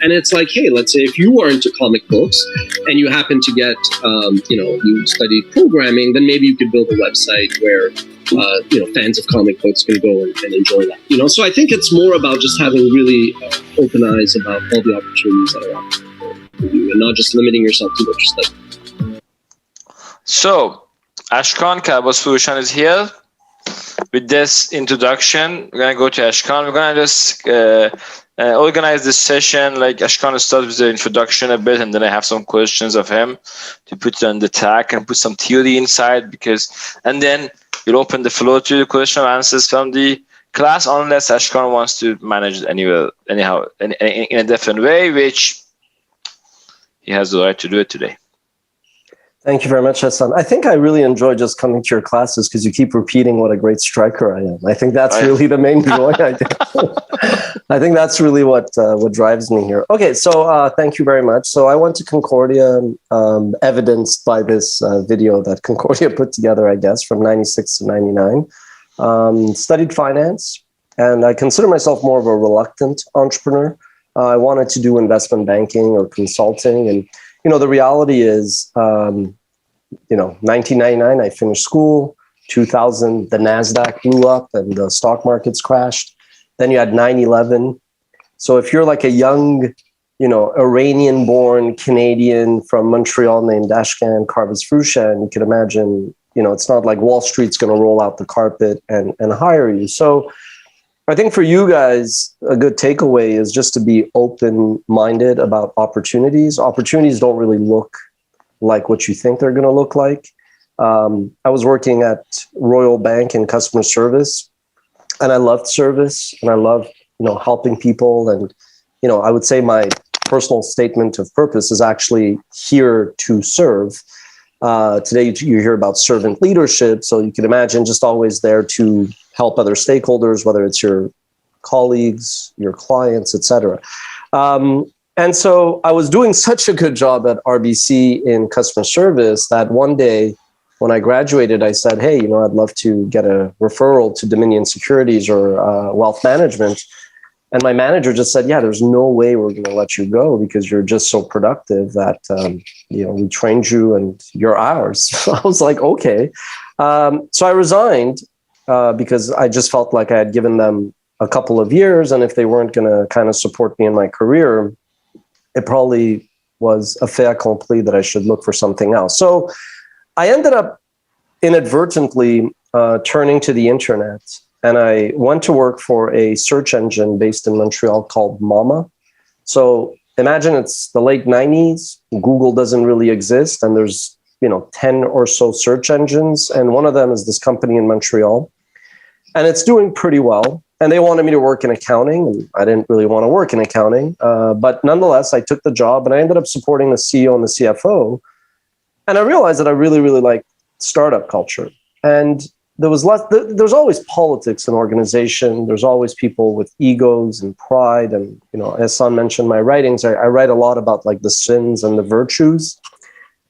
And it's like, hey, let's say if you are into comic books and you happen to get, you study programming, then maybe you could build a website where, fans of comic books can go and enjoy that. So I think it's more about just having really open eyes about all the opportunities that are out there for you and not just limiting yourself to what you study. So, Ashkan Kabasfushan is here. With this introduction, we're going to go to Ashkan. We're going to just organize this session. Like Ashkan will start with the introduction a bit, and then I have some questions of him to put on the track and put some theory inside. And then we'll open the floor to the question and answers from the class, unless Ashkan wants to manage it anyhow, in a different way, which he has the right to do it today. Thank you very much, Hassan. I think I really enjoy just coming to your classes because you keep repeating what a great striker I am. I think that's really the main joy. I think that's really what drives me here. Okay, so thank you very much. So I went to Concordia, evidenced by this video that Concordia put together, I guess, from 96 to 99. Studied finance, and I consider myself more of a reluctant entrepreneur. I wanted to do investment banking or consulting, and the reality is, 1999, I finished school. 2000, the NASDAQ blew up and the stock markets crashed. Then you had 9/11. So if you're like a young, Iranian-born Canadian from Montreal named Askmen Kabasfushan, you can imagine, it's not like Wall Street's going to roll out the carpet and hire you. So I think for you guys, a good takeaway is just to be open-minded about opportunities. Opportunities don't really look like what you think they're going to look like. I was working at Royal Bank in customer service, and I loved service, and I loved, helping people. And, I would say my personal statement of purpose is actually here to serve. Today, you hear about servant leadership, so you can imagine just always there to help other stakeholders, whether it's your colleagues, your clients, etc. And so I was doing such a good job at RBC in customer service that one day when I graduated, I said, hey, I'd love to get a referral to Dominion Securities or wealth management. And my manager just said, yeah, there's no way we're going to let you go because you're just so productive that, we trained you and you're ours. So I was like, okay. So I resigned because I just felt like I had given them a couple of years. And if they weren't going to kind of support me in my career, it probably was a fait accompli that I should look for something else. So I ended up inadvertently turning to the internet. And I went to work for a search engine based in Montreal called Mama. So imagine it's the late 90s. Google doesn't really exist. And there's, 10 or so search engines. And one of them is this company in Montreal. And it's doing pretty well. And they wanted me to work in accounting. And I didn't really want to work in accounting. But nonetheless, I took the job and I ended up supporting the CEO and the CFO. And I realized that I really, really like startup culture. And there's always politics in organization. There's always people with egos and pride. And, as San mentioned, my writings, I write a lot about like the sins and the virtues.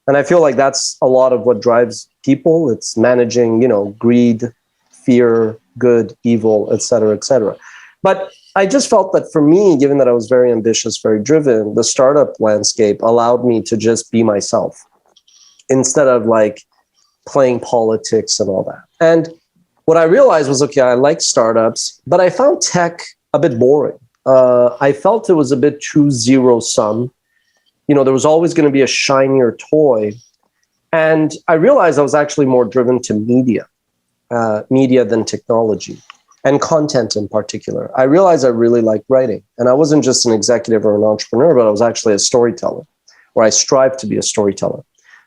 And I feel like that's a lot of what drives people. It's managing, greed, fear, good, evil, et cetera, et cetera. But I just felt that for me, given that I was very ambitious, very driven, the startup landscape allowed me to just be myself instead of like playing politics and all that. And what I realized was, okay, I like startups, but I found tech a bit boring. I felt it was a bit too zero-sum. There was always going to be a shinier toy. And I realized I was actually more driven to media than technology, and content in particular. I realized I really liked writing. And I wasn't just an executive or an entrepreneur, but I was actually a storyteller, or I strived to be a storyteller.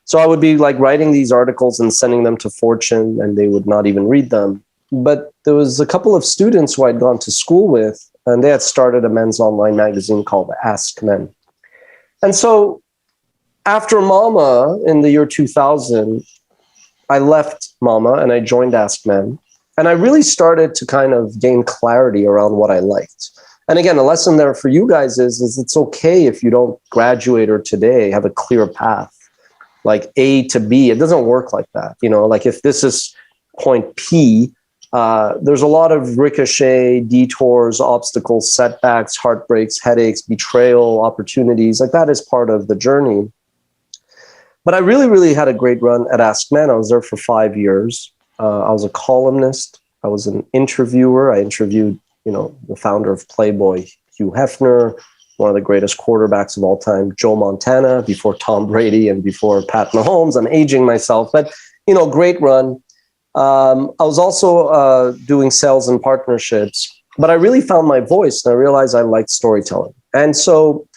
So I would be like writing these articles and sending them to Fortune, and they would not even read them. But there was a couple of students who I'd gone to school with, and they had started a men's online magazine called Askmen. And so after Mama in the year 2000, I left Mama and I joined Askmen. And I really started to kind of gain clarity around what I liked. And again, a lesson there for you guys is it's okay if you don't graduate or today have a clear path, like A to B. It doesn't work like that. Like if this is point P, There's a lot of ricochet, detours, obstacles, setbacks, heartbreaks, headaches, betrayal, opportunities. Like that is part of the journey. But I really, really had a great run at Askmen. I was there for 5 years. I was a columnist. I was an interviewer. I interviewed, the founder of Playboy, Hugh Hefner, one of the greatest quarterbacks of all time, Joe Montana, before Tom Brady and before Pat Mahomes. I'm aging myself, but, great run. I was also doing sales and partnerships, but I really found my voice and I realized I liked storytelling. And so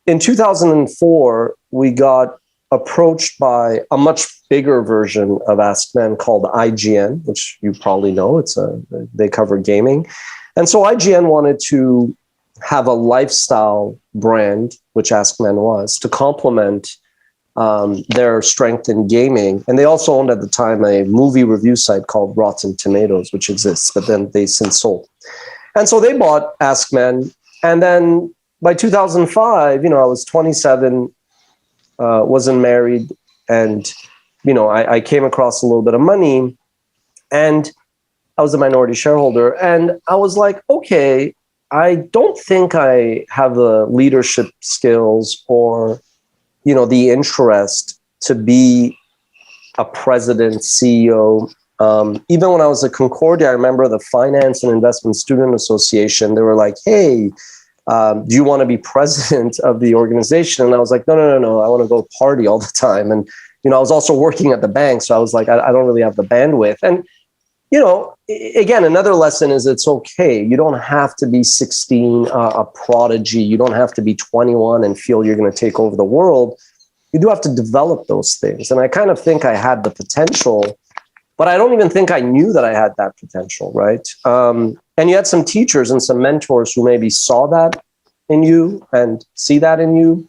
in 2004, we got approached by a much bigger version of Askmen called IGN, which you probably know. They cover gaming. And so IGN wanted to have a lifestyle brand, which Askmen was, to complement their strength in gaming. And they also owned at the time a movie review site called Rotten Tomatoes, which exists, but then they since sold. And so they bought Askmen. And then by 2005, I was 27, wasn't married. And, I came across a little bit of money and I was a minority shareholder. And I was like, okay, I don't think I have the leadership skills or the interest to be a president, CEO. Even when I was at Concordia, I remember the Finance and Investment Student Association, they were like, hey, do you want to be president of the organization? And I was like, no, I want to go party all the time. And, I was also working at the bank. So I was like, I don't really have the bandwidth. And, again, another lesson is it's okay. You don't have to be 16, a prodigy. You don't have to be 21 and feel you're going to take over the world. You do have to develop those things. And I kind of think I had the potential, but I don't even think I knew that I had that potential, right? And you had some teachers and some mentors who maybe saw that in you and see that in you.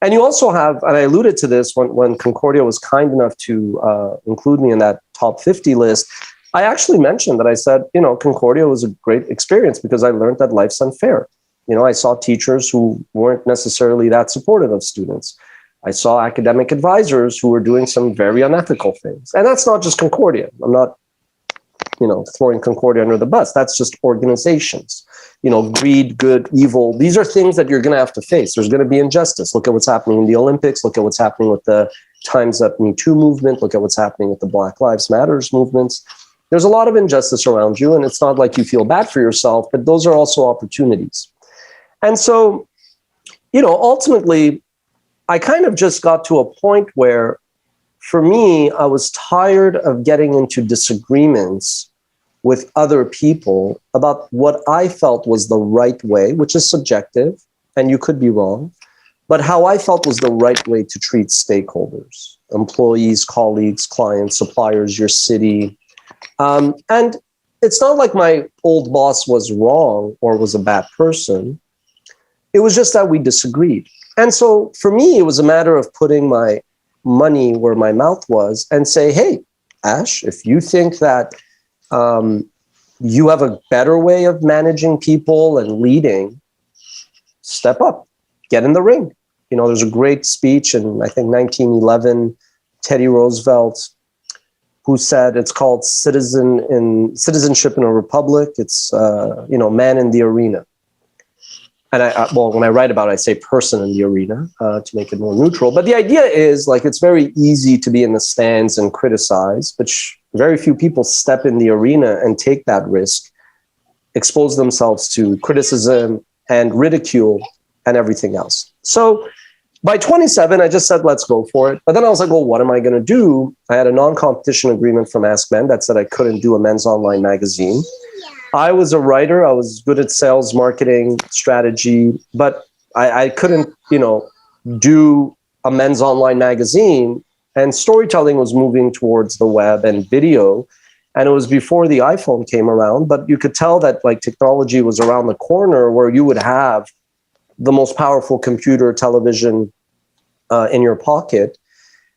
And you also have, and I alluded to this when Concordia was kind enough to include me in that top 50 list, I actually mentioned that I said, Concordia was a great experience because I learned that life's unfair. I saw teachers who weren't necessarily that supportive of students. I saw academic advisors who were doing some very unethical things. And that's not just Concordia. I'm not, throwing Concordia under the bus. That's just organizations. Greed, good, evil. These are things that you're going to have to face. There's going to be injustice. Look at what's happening in the Olympics. Look at what's happening with the Time's Up Me Too movement. Look at what's happening with the Black Lives Matters movements. There's a lot of injustice around you, and it's not like you feel bad for yourself, but those are also opportunities. And so, ultimately, I kind of just got to a point where, for me, I was tired of getting into disagreements with other people about what I felt was the right way, which is subjective, and you could be wrong, but how I felt was the right way to treat stakeholders, employees, colleagues, clients, suppliers, your city. And it's not like my old boss was wrong or was a bad person. It was just that we disagreed. And so for me, it was a matter of putting my money where my mouth was and say, hey, Ash, if you think that you have a better way of managing people and leading, step up, get in the ring. There's a great speech in, I think, 1911, Teddy Roosevelt, who said it's called Citizenship in a Republic. It's, man in the arena. And when I write about it, I say person in the arena to make it more neutral. But the idea is it's very easy to be in the stands and criticize, but very few people step in the arena and take that risk, expose themselves to criticism and ridicule and everything else. So by 27, I just said, let's go for it. But then I was like, well, what am I going to do? I had a non-competition agreement from Askmen that said I couldn't do a men's online magazine. I was a writer. I was good at sales, marketing, strategy, but I couldn't, do a men's online magazine. And storytelling was moving towards the web and video. And it was before the iPhone came around, but you could tell that technology was around the corner where you would have the most powerful computer, television in your pocket.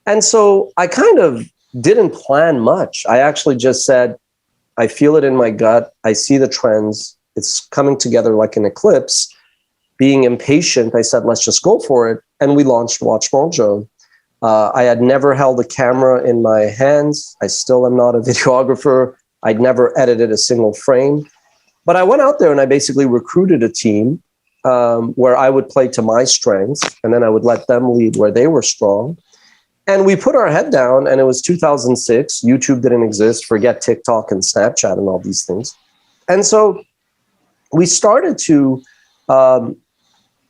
And so I kind of didn't plan much. I actually just said, I feel it in my gut. I see the trends. It's coming together like an eclipse. Being impatient, I said, let's just go for it. And we launched Watch Mojo. I had never held a camera in my hands. I still am not a videographer. I'd never edited a single frame. But I went out there and I basically recruited a team where I would play to my strengths, and then I would let them lead where they were strong. And we put our head down, and it was 2006. YouTube didn't exist. Forget TikTok and Snapchat and all these things. And so we started to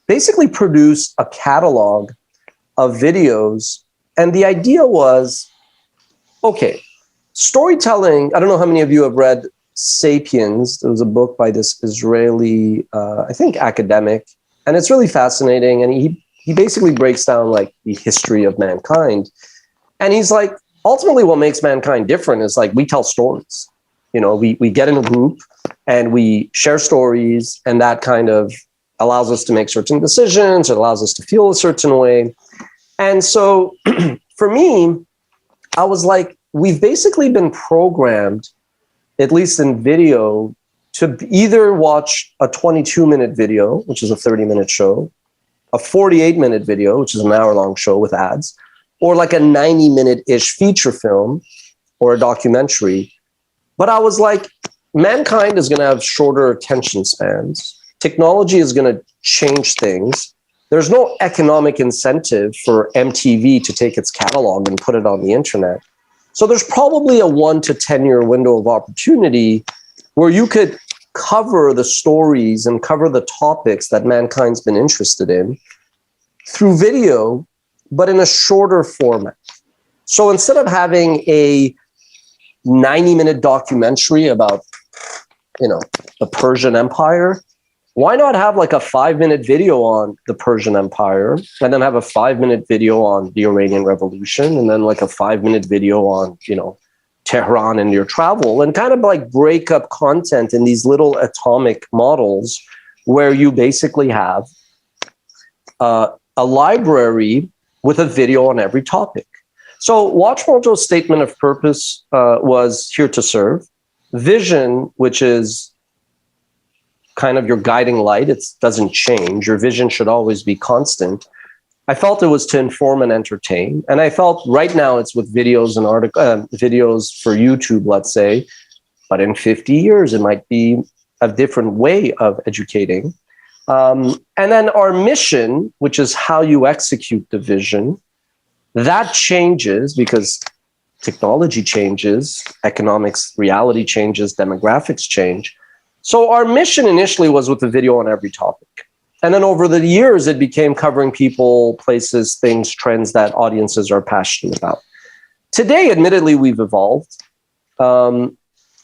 basically produce a catalog of videos. And the idea was, okay, storytelling. I don't know how many of you have read Sapiens. There was a book by this Israeli, I think, academic, and it's really fascinating. And he basically breaks down like the history of mankind. And he's like, ultimately what makes mankind different is like we tell stories. You know, we get in a group and we share stories, and that kind of allows us to make certain decisions. It allows us to feel a certain way. And so for me, I was like, we've basically been programmed, at least in video, to either watch a 22-minute video, which is a 30-minute show, a 48-minute video, which is an hour-long show with ads, or like a 90-minute-ish feature film or a documentary. But I was like, mankind is going to have shorter attention spans. Technology is going to change things. There's no economic incentive for MTV to take its catalog and put it on the internet. So there's probably a 1 to 10 year window of opportunity where you could cover the stories and cover the topics that mankind's been interested in through video, but in a shorter format. So instead of having a 90-minute documentary about, you know, the Persian Empire, why not have like a 5-minute video on the Persian Empire, and then have a 5-minute video on the Iranian Revolution, and then like a 5-minute video on, you know, Tehran and your travel, and kind of like break up content in these little atomic models where you basically have a library with a video on every topic. So Watch Mojo's statement of purpose was here to serve. Vision, which is kind of your guiding light, it doesn't change. Your vision should always be constant. I felt it was to inform and entertain. And I felt right now it's with videos and videos for YouTube, let's say, but in 50 years, it might be a different way of educating. And then our mission, which is how you execute the vision, that changes because technology changes, economics, reality changes, demographics change. So our mission initially was with the video on every topic. And then over the years, it became covering people, places, things, trends that audiences are passionate about. Today, admittedly, we've evolved. And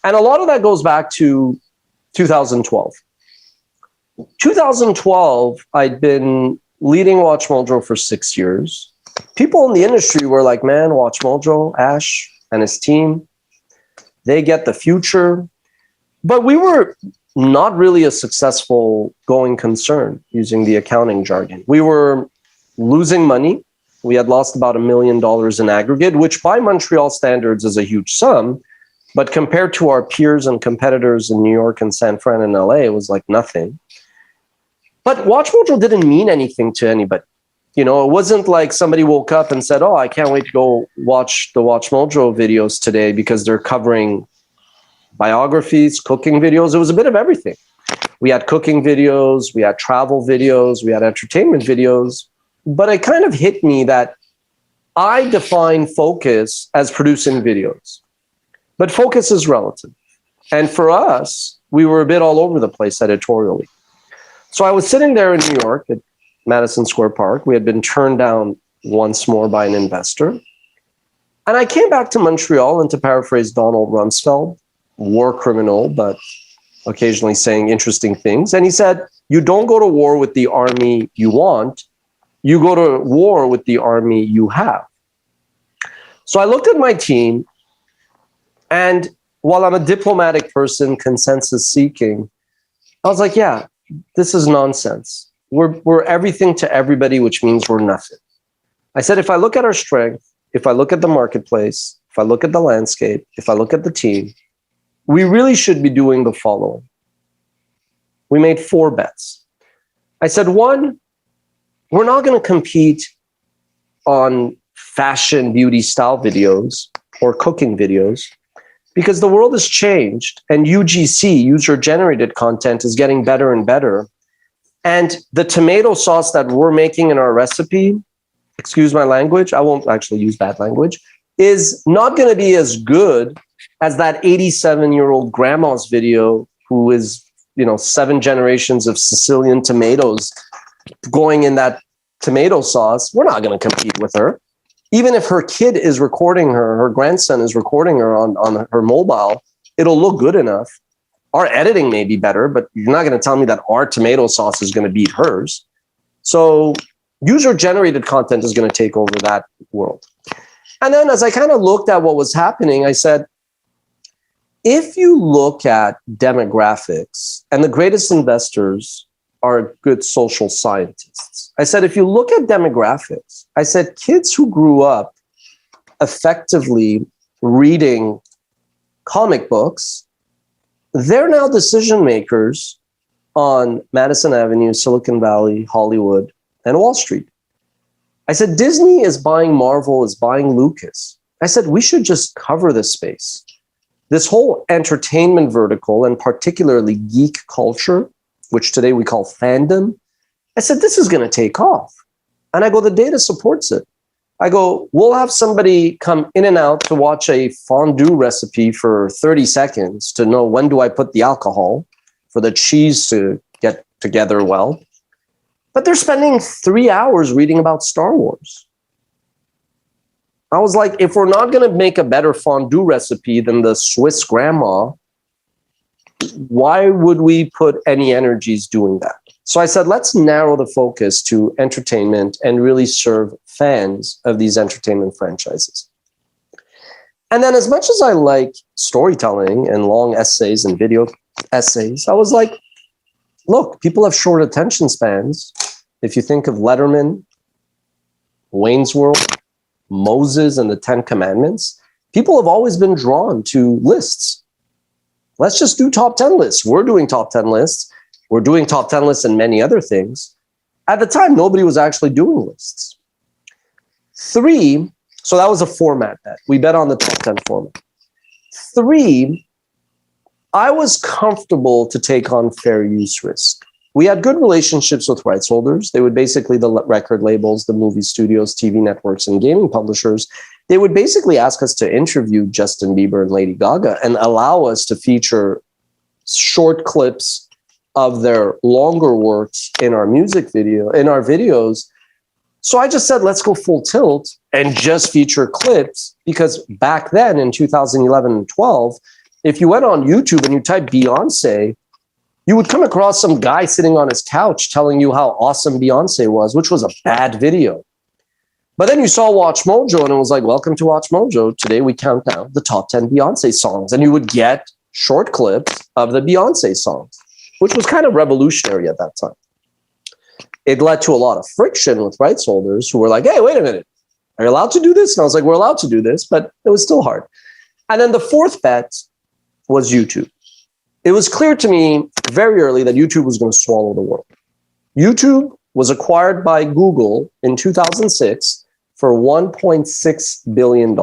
a lot of that goes back to 2012. 2012, I'd been leading Watch Mojo for 6 years. People in the industry were like, man, Watch Mojo, Ash and his team, they get the future. But we were not really a successful going concern, using the accounting jargon. We were losing money. We had lost about $1 million in aggregate, which by Montreal standards is a huge sum. But compared to our peers and competitors in New York and San Fran and LA, it was like nothing. But Watch Mojo didn't mean anything to anybody. You know, it wasn't like somebody woke up and said, oh, I can't wait to go watch the Watch Mojo videos today because they're covering biographies, cooking videos. It was a bit of everything. We had cooking videos, we had travel videos, we had entertainment videos. But it kind of hit me that I define focus as producing videos. But focus is relative. And for us, we were a bit all over the place editorially. So I was sitting there in New York at Madison Square Park. We had been turned down once more by an investor. And I came back to Montreal, and to paraphrase Donald Rumsfeld, war criminal, but occasionally saying interesting things. And he said, you don't go to war with the army you want, you go to war with the army you have. So I looked at my team, and while I'm a diplomatic person, consensus seeking, I was like, yeah, this is nonsense. We're everything to everybody, which means we're nothing. I said, if I look at our strength, if I look at the marketplace, if I look at the landscape, if I look at the team, we really should be doing the following. We made 4 bets. I said, 1, we're not going to compete on fashion, beauty, style videos or cooking videos. because the world has changed and UGC, user-generated content, is getting better and better. And the tomato sauce that we're making in our recipe, excuse my language, I won't actually use bad language, is not going to be as good as that 87-year-old grandma's video who is, 7 generations of Sicilian tomatoes going in that tomato sauce. We're not going to compete with her. Even if her kid is recording her grandson is recording her on her mobile, it'll look good enough. Our editing may be better, but you're not going to tell me that our tomato sauce is going to beat hers. So user-generated content is going to take over that world. And then as I kind of looked at what was happening, I said, if you look at demographics, and the greatest investors are good social scientists. I said, if you look at demographics, I said, kids who grew up effectively reading comic books, they're now decision makers on Madison Avenue, Silicon Valley, Hollywood, and Wall Street. I said, Disney is buying Marvel, is buying Lucas. I said, we should just cover this space. This whole entertainment vertical, and particularly geek culture, which today we call fandom, I said, this is going to take off. And I go, the data supports it. I go, we'll have somebody come in and out to watch a fondue recipe for 30 seconds to know when do I put the alcohol for the cheese to get together well. But they're spending 3 hours reading about Star Wars. I was like, if we're not going to make a better fondue recipe than the Swiss grandma, why would we put any energies doing that? So I said, let's narrow the focus to entertainment and really serve fans of these entertainment franchises. And then as much as I like storytelling and long essays and video essays, I was like, look, people have short attention spans. If you think of Letterman, Wayne's World, Moses and the 10 Commandments, people have always been drawn to lists. Let's just do top 10 lists. We're doing top 10 lists. We're doing top 10 lists and many other things. At the time, nobody was actually doing lists. 3, so that was a format bet. We bet on the top 10 format. 3, I was comfortable to take on fair use risk. We had good relationships with rights holders. They would basically, the record labels, the movie studios, TV networks, and gaming publishers, they would basically ask us to interview Justin Bieber and Lady Gaga and allow us to feature short clips of their longer works in our music video, in our videos. So I just said, let's go full tilt and just feature clips, because back then in 2011 and 12, if you went on YouTube and you typed Beyonce, you would come across some guy sitting on his couch telling you how awesome Beyonce was, which was a bad video. But then you saw Watch Mojo and it was like, welcome to Watch Mojo. Today we count down the top 10 Beyonce songs. And you would get short clips of the Beyonce songs, which was kind of revolutionary at that time. It led to a lot of friction with rights holders who were like, hey, wait a minute, are you allowed to do this? And I was like, we're allowed to do this, but it was still hard. And then the 4th bet was YouTube. It was clear to me very early that YouTube was going to swallow the world. YouTube was acquired by Google in 2006 for $1.6 billion.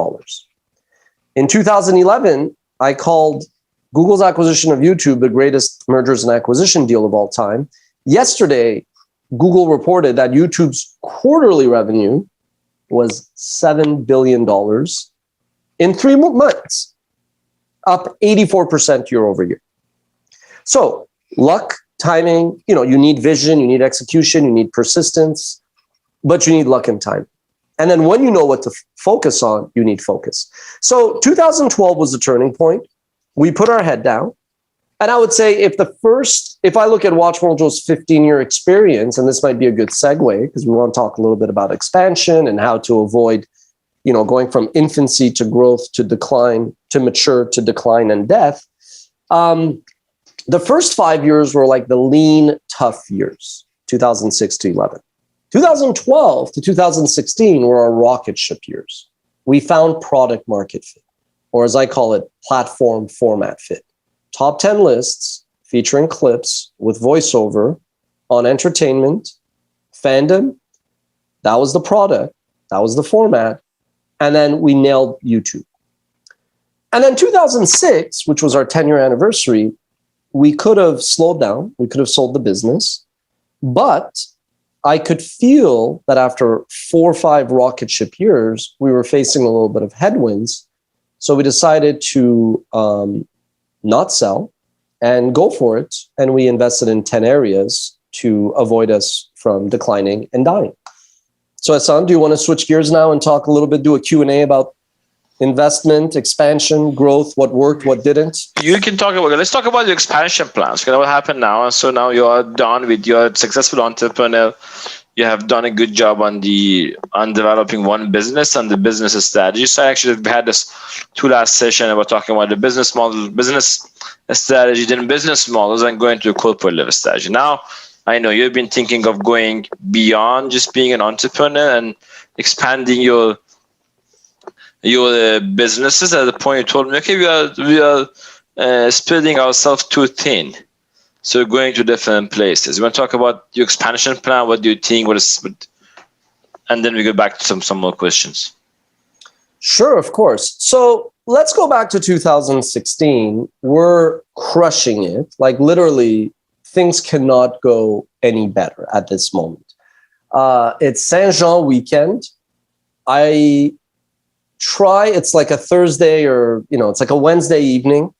In 2011, I called Google's acquisition of YouTube the greatest mergers and acquisition deal of all time. Yesterday, Google reported that YouTube's quarterly revenue was $7 billion in 3 months, up 84% year over year. So luck, timing, you need vision, you need execution, you need persistence, but you need luck and time. And then when you know what to focus on, you need focus. So 2012 was the turning point. We put our head down. And I would say if I look at Watch Mojo's 15-year experience, and this might be a good segue because we want to talk a little bit about expansion and how to avoid, going from infancy to growth to decline, to mature to decline and death. The first 5 years were like the lean, tough years, 2006 to 11. 2012 to 2016 were our rocket ship years. We found product market fit, or as I call it, platform format fit. Top 10 lists featuring clips with voiceover on entertainment, fandom. That was the product. That was the format. And then we nailed YouTube. And then 2006, which was our 10-year anniversary, we could have slowed down. We could have sold the business. But I could feel that after 4 or 5 rocket ship years, we were facing a little bit of headwinds. So we decided to not sell and go for it. And we invested in 10 areas to avoid us from declining and dying. So Hassan, do you want to switch gears now and talk a little bit, do a Q&A about investment, expansion, growth, what worked, what didn't? You can talk about, let's talk about your expansion plans. What happened now? So now you are done with your successful entrepreneur. You have done a good job on developing one business and the business strategy. So actually we had this 2 last session about talking about the business model, business strategy, then business models, and going to a corporate level strategy. Now, I know you've been thinking of going beyond just being an entrepreneur and expanding your businesses. At the point you told me, okay, we are spreading ourselves too thin, so going to different places. You want to talk about your expansion plan? What do you think? And then we go back to some more questions. Sure, of course. So let's go back to 2016. We're crushing it. Like literally, things cannot go any better at this moment. It's Saint Jean weekend. It's like a Thursday or, it's like a Wednesday evening.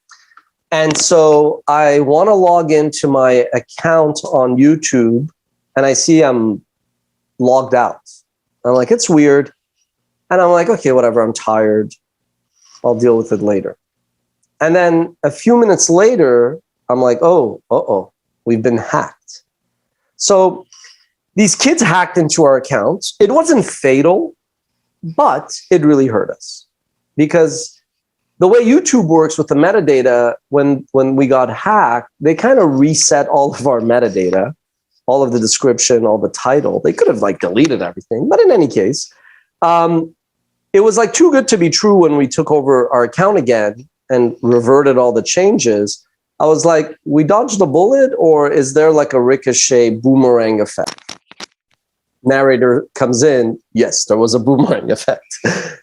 And so I want to log into my account on YouTube and I see I'm logged out. I'm like, it's weird. And I'm like, okay, whatever, I'm tired. I'll deal with it later. And then a few minutes later, I'm like, we've been hacked. So these kids hacked into our accounts. It wasn't fatal, but it really hurt us because the way YouTube works with the metadata, when we got hacked, they kind of reset all of our metadata, all of the description, all the title. They could have deleted everything, but in any case, it was too good to be true when we took over our account again and reverted all the changes. I was like, we dodged the bullet, or is there a ricochet boomerang effect? Narrator comes in. Yes, there was a boomerang effect.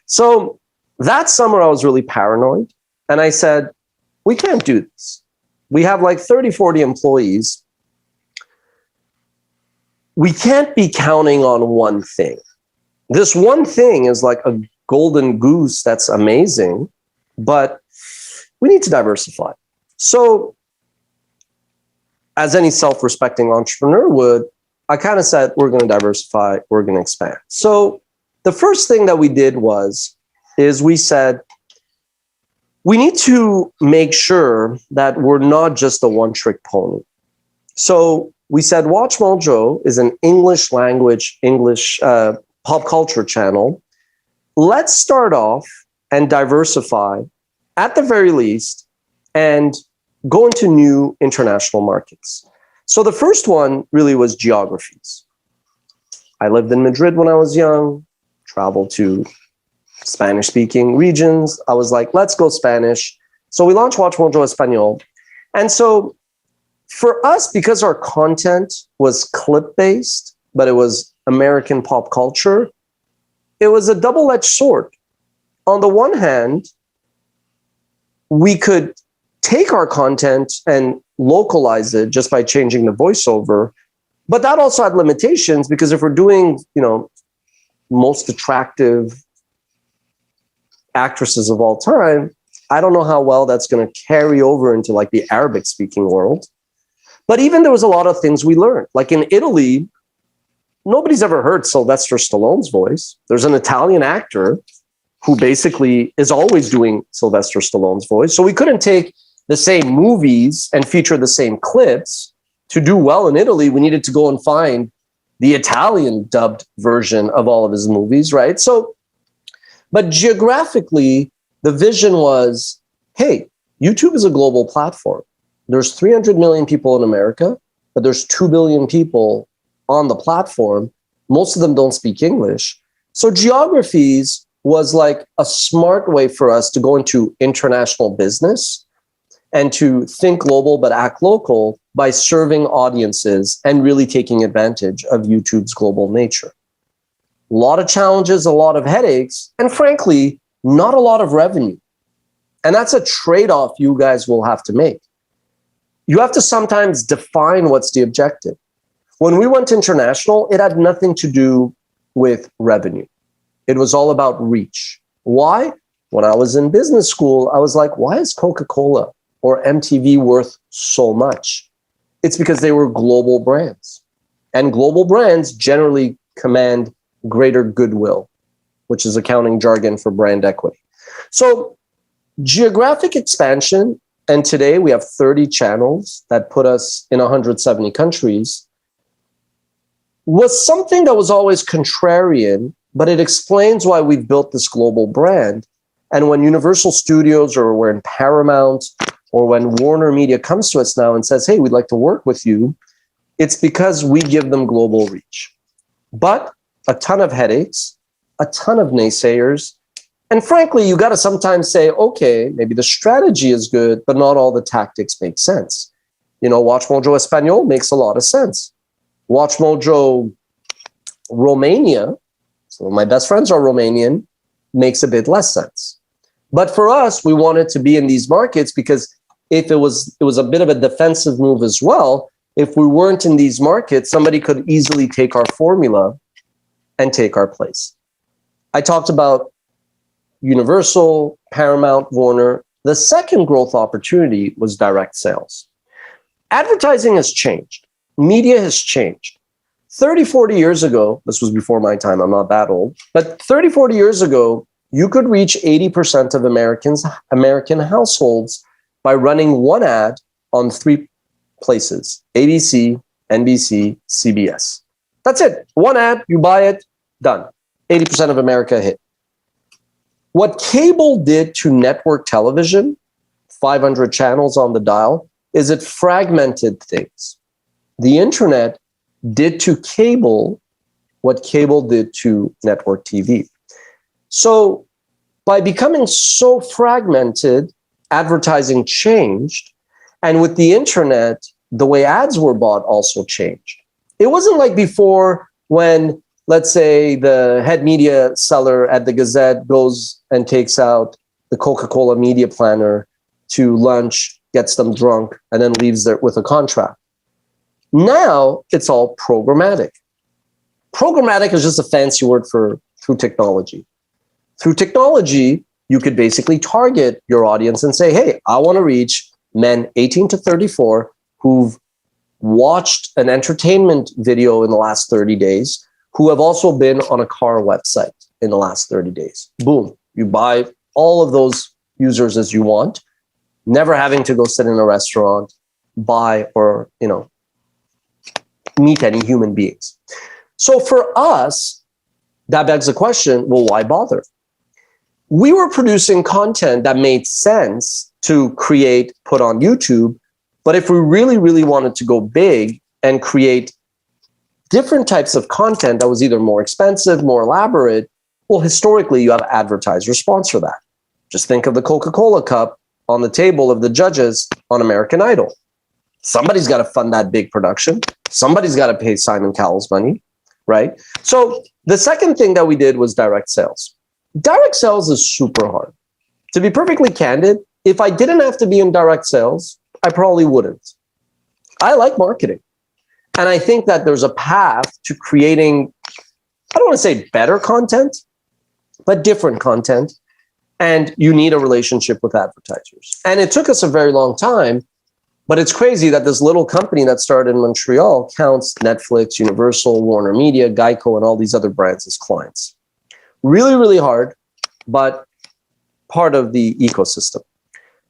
So that summer I was really paranoid. And I said, we can't do this. We have 30, 40 employees. We can't be counting on one thing. This one thing is like a golden goose that's amazing, but we need to diversify. So as any self-respecting entrepreneur would, I kind of said, we're going to diversify, we're going to expand. So the first thing that we did is we said, we need to make sure that we're not just a one-trick pony. So we said, Watch Mojo is an English language, pop culture channel. Let's start off and diversify at the very least and go into new international markets. So the first one really was geographies. I lived in Madrid when I was young, traveled to Spanish-speaking regions. I was like, let's go Spanish. So we launched Watch Mojo Espanol. And so for us, because our content was clip-based, but it was American pop culture, it was a double-edged sword. On the one hand, we could take our content and localize it just by changing the voiceover, but that also had limitations because if we're doing, most attractive actresses of all time, I don't know how well that's going to carry over into the Arabic speaking world. But even there was a lot of things we learned. Like in Italy, nobody's ever heard Sylvester Stallone's voice. There's an Italian actor who basically is always doing Sylvester Stallone's voice. So we couldn't take the same movies and feature the same clips. To do well in Italy, we needed to go and find the Italian dubbed version of all of his movies, right? So, but geographically, the vision was, hey, YouTube is a global platform. There's 300 million people in America, but there's 2 billion people on the platform. Most of them don't speak English. So geographies was like a smart way for us to go into international business and to think global but act local by serving audiences and really taking advantage of YouTube's global nature. A lot of challenges, a lot of headaches, and frankly, not a lot of revenue. And that's a trade-off you guys will have to make. You have to sometimes define what's the objective. When we went international, it had nothing to do with revenue. It was all about reach. Why? When I was in business school, I was like, why is Coca-Cola or MTV worth so much? It's because they were global brands. And global brands generally command greater goodwill, which is accounting jargon for brand equity. So geographic expansion, and today we have 30 channels that put us in 170 countries, was something that was always contrarian, but it explains why we've built this global brand. And when Universal Studios or when Paramount or when Warner Media comes to us now and says, hey, we'd like to work with you, it's because we give them global reach. But a ton of headaches, a ton of naysayers. And frankly, you got to sometimes say, okay, maybe the strategy is good, but not all the tactics make sense. You know, Watch Mojo Espanol makes a lot of sense. Watch Mojo Romania, so my best friends are Romanian, makes a bit less sense. But for us, we wanted to be in these markets because if it was a bit of a defensive move as well. If we weren't in these markets, somebody could easily take our formula and take our place. I talked about Universal, Paramount, Warner. The second growth opportunity was direct sales. Advertising has changed. Media has changed. 30, 40 years ago, this was before my time, I'm not that old, but 30, 40 years ago, you could reach 80% of American households by running one ad on 3 places: ABC, NBC, CBS. That's it. One ad, you buy it, done. 80% of America hit. What cable did to network television, 500 channels on the dial, is it fragmented things. The internet did to cable what cable did to network TV. So by becoming so fragmented, advertising changed. And with the internet, the way ads were bought also changed. It wasn't like before when, let's say, the head media seller at the Gazette goes and takes out the Coca-Cola media planner to lunch, gets them drunk, and then leaves there with a contract. Now it's all programmatic. Programmatic is just a fancy word for through technology. Through technology, you could basically target your audience and say, hey, I want to reach men 18 to 34 who've watched an entertainment video in the last 30 days, who have also been on a car website in the last 30 days. Boom. You buy all of those users as you want, never having to go sit in a restaurant, buy, or, meet any human beings. So for us, that begs the question, well, why bother? We were producing content that made sense to create, put on YouTube. But if we really, really wanted to go big and create different types of content that was either more expensive, more elaborate, well, historically, you have advertisers sponsor that. Just think of the Coca-Cola cup on the table of the judges on American Idol. Somebody's got to fund that big production. Somebody's got to pay Simon Cowell's money, right? So the second thing that we did was direct sales. Direct sales is super hard. To be perfectly candid, if I didn't have to be in direct sales, I probably wouldn't. I like marketing. And I think that there's a path to creating, I don't want to say better content, but different content. And you need a relationship with advertisers. And it took us a very long time, but it's crazy that this little company that started in Montreal counts Netflix, Universal, Warner Media, Geico, and all these other brands as clients. Really, really hard, but part of the ecosystem.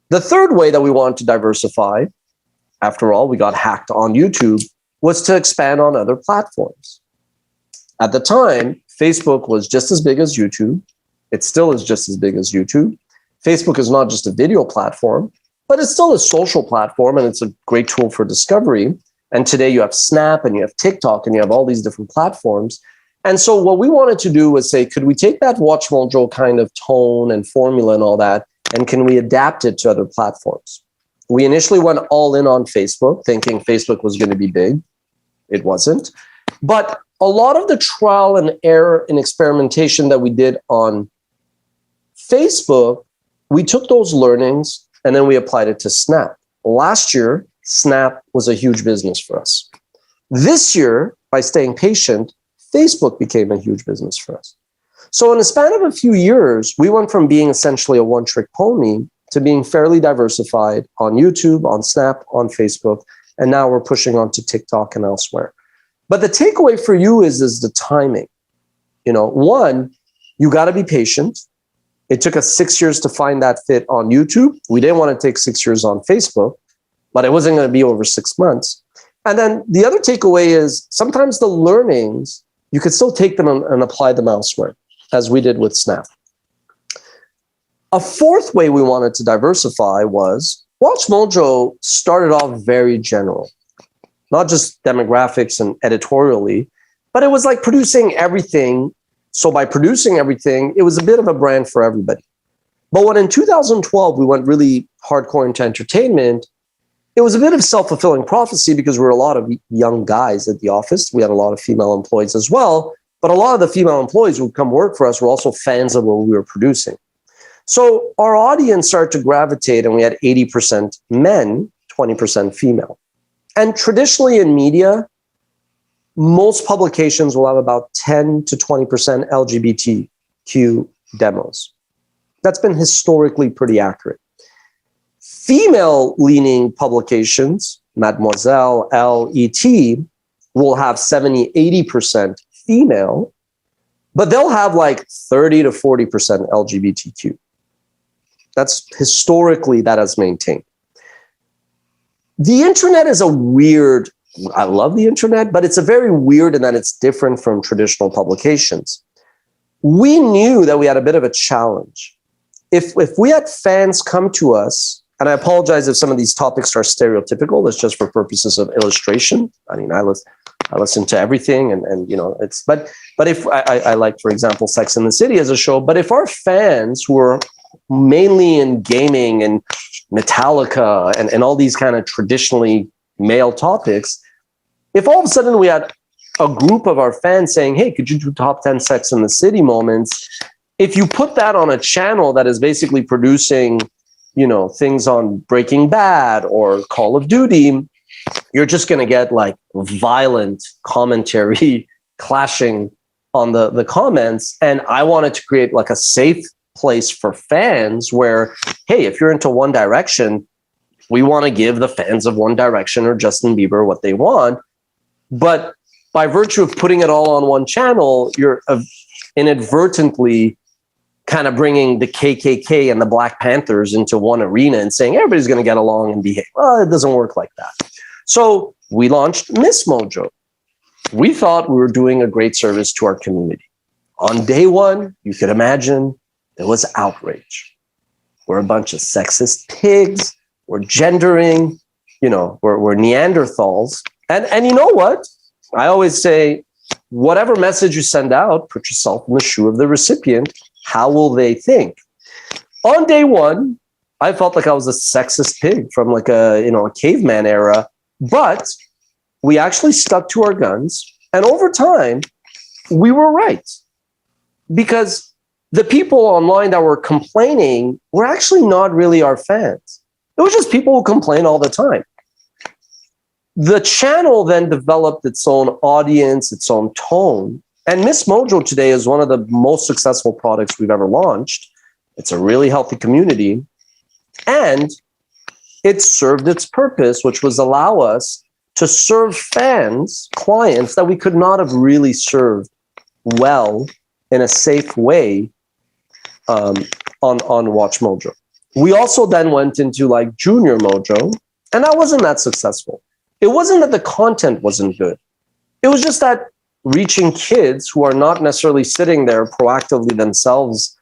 The third way that we wanted to diversify, after all, we got hacked on YouTube, was to expand on other platforms. At the time, Facebook was just as big as YouTube. It still is just as big as YouTube. Facebook is not just a video platform, but it's still a social platform, and it's a great tool for discovery. And today you have Snap, and you have TikTok, and you have all these different platforms. And so what we wanted to do was say, could we take that Watch Mojo kind of tone and formula and all that, and can we adapt it to other platforms? We initially went all in on Facebook, thinking Facebook was going to be big. It wasn't. But a lot of the trial and error and experimentation that we did on Facebook we took those learnings and then we applied it to Snap. Last year, Snap was a huge business for us. This year, by staying patient, Facebook became a huge business for us. So in a span of a few years, we went from being essentially a one-trick pony to being fairly diversified on YouTube, on Snap, on Facebook, and now we're pushing on to TikTok and elsewhere. But the takeaway for you is the timing. One, you got to be patient. It took us 6 years to find that fit on YouTube. We didn't want to take 6 years on Facebook, but it wasn't going to be over 6 months. And then the other takeaway is sometimes the learnings, you could still take them and apply them elsewhere, as we did with Snap. A fourth way we wanted to diversify was Watch Mojo started off very general, not just demographics and editorially, but it was like producing everything. So by producing everything, it was a bit of a brand for everybody. But when in 2012, we went really hardcore into entertainment, it was a bit of self-fulfilling prophecy because we were a lot of young guys at the office. We had a lot of female employees as well. But a lot of the female employees who would come work for us were also fans of what we were producing. So our audience started to gravitate, and we had 80% men, 20% female. And traditionally in media, most publications will have about 10 to 20% LGBTQ demos. That's been historically pretty accurate. Female-leaning publications, Mademoiselle, Elle, ET, will have 70, 80% female, but they'll have like 30 to 40% LGBTQ. That's historically that has maintained. The internet is a weird, I love the internet, but it's a very weird in that it's different from traditional publications. We knew that we had a bit of a challenge. If we had fans come to us, and I apologize if some of these topics are stereotypical, it's just for purposes of illustration. I mean, I listen to everything and it's, but if I like, for example, Sex and the City as a show, but if our fans who are mainly in gaming and Metallica and all these kind of traditionally male topics, if all of a sudden we had a group of our fans saying, hey, could you do top 10 Sex and the City moments? If you put that on a channel that is basically producing, things on Breaking Bad or Call of Duty, you're just going to get like violent commentary clashing on the comments. And I wanted to create like a safe place for fans where, hey, if you're into One Direction, we want to give the fans of One Direction or Justin Bieber what they want. But by virtue of putting it all on one channel, you're inadvertently kind of bringing the KKK and the Black Panthers into one arena and saying everybody's going to get along and behave. Well, it doesn't work like that. So we launched Miss Mojo. We thought we were doing a great service to our community. On day one, you could imagine there was outrage. We're a bunch of sexist pigs. We're gendering, we're Neanderthals. And you know what? I always say, whatever message you send out, put yourself in the shoe of the recipient. How will they think? On day one, I felt like I was a sexist pig from like a caveman era, but we actually stuck to our guns. And over time, we were right. Because the people online that were complaining were actually not really our fans. It was just people who complain all the time. The channel then developed its own audience, its own tone. And Miss Mojo today is one of the most successful products we've ever launched. It's a really healthy community. And it served its purpose, which was allow us to serve fans, clients that we could not have really served well in a safe way on Watch Mojo. We also then went into like Junior Mojo, and that wasn't that successful. It wasn't that the content wasn't good. It was just that reaching kids who are not necessarily sitting there proactively themselves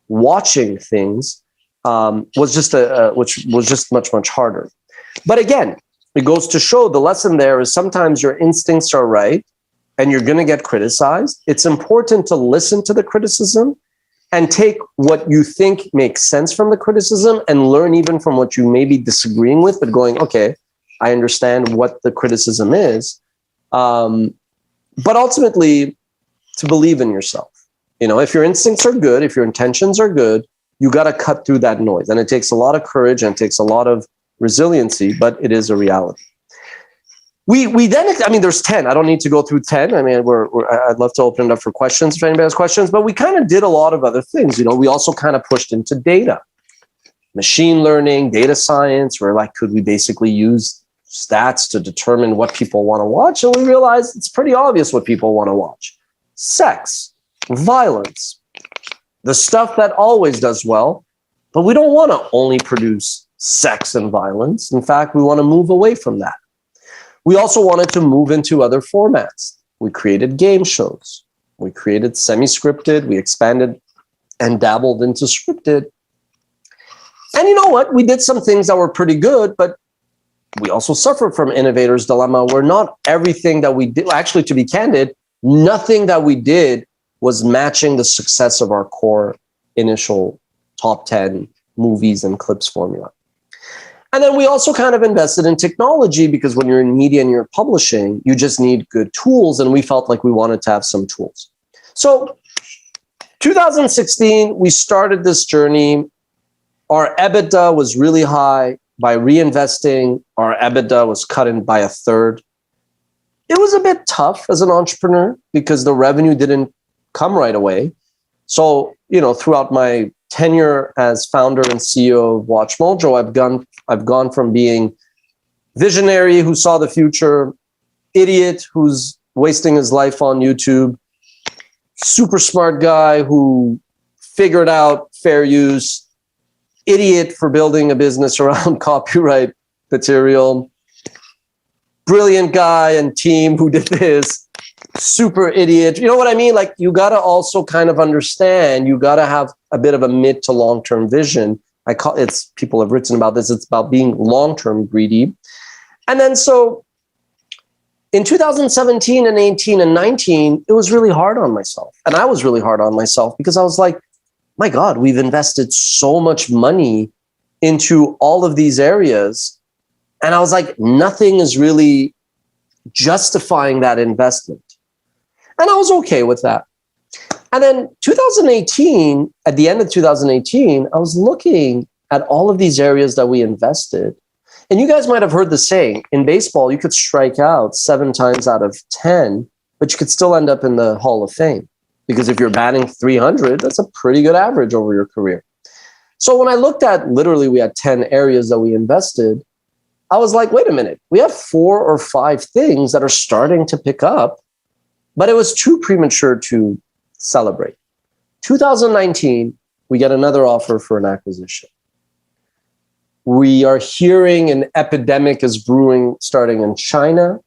watching things was just much harder. But again, it goes to show the lesson there is sometimes your instincts are right and you're going to get criticized. It's important to listen to the criticism and take what you think makes sense from the criticism and learn even from what you may be disagreeing with, but going, okay, I understand what the criticism is. But ultimately, to believe in yourself. If your instincts are good, if your intentions are good, you got to cut through that noise. And it takes a lot of courage and it takes a lot of resiliency, but it is a reality. We then, I mean, there's 10. I don't need to go through 10. I mean, I'd love to open it up for questions if anybody has questions, but we kind of did a lot of other things. You know, we also kind of pushed into data, machine learning, data science, where like, could we basically use stats to determine what people want to watch? And we realized it's pretty obvious what people want to watch. Sex, violence, the stuff that always does well, but we don't want to only produce sex and violence. In fact, we want to move away from that. We also wanted to move into other formats. We created game shows. We created semi-scripted. We expanded and dabbled into scripted. And you know what? We did some things that were pretty good, but we also suffered from innovator's dilemma where not everything that we did, actually, to be candid, nothing that we did was matching the success of our core initial top 10 movies and clips formula. And then we also kind of invested in technology because when you're in media and you're publishing, you just need good tools. And we felt like we wanted to have some tools. So 2016, we started this journey. Our EBITDA was really high. By reinvesting, our EBITDA was cut in by a third. It was a bit tough as an entrepreneur because the revenue didn't come right away. So, you know, throughout my tenure as founder and CEO of Watch Mojo, I've gone from being visionary who saw the future, idiot who's wasting his life on YouTube, super smart guy who figured out fair use, idiot for building a business around copyright material, brilliant guy and team who did this, super idiot. You know what I mean? Like, you got to also kind of understand, you got to have a bit of a mid to long-term vision. People have written about this. It's about being long-term greedy. And then so in 2017 and 18 and 19, it was really hard on myself. And I was really hard on myself because I was like, my God, we've invested so much money into all of these areas. And I was like, nothing is really justifying that investment. And I was okay with that. And then 2018, at the end of 2018, I was looking at all of these areas that we invested. And you guys might have heard the saying, in baseball, you could strike out 7 times out of 10, but you could still end up in the Hall of Fame. Because if you're batting 300, that's a pretty good average over your career. So when I looked at, literally, we had 10 areas that we invested, I was like, wait a minute, we have 4 or 5 things that are starting to pick up, but it was too premature to celebrate. 2019, we get another offer for an acquisition. We are hearing an epidemic is brewing starting in China.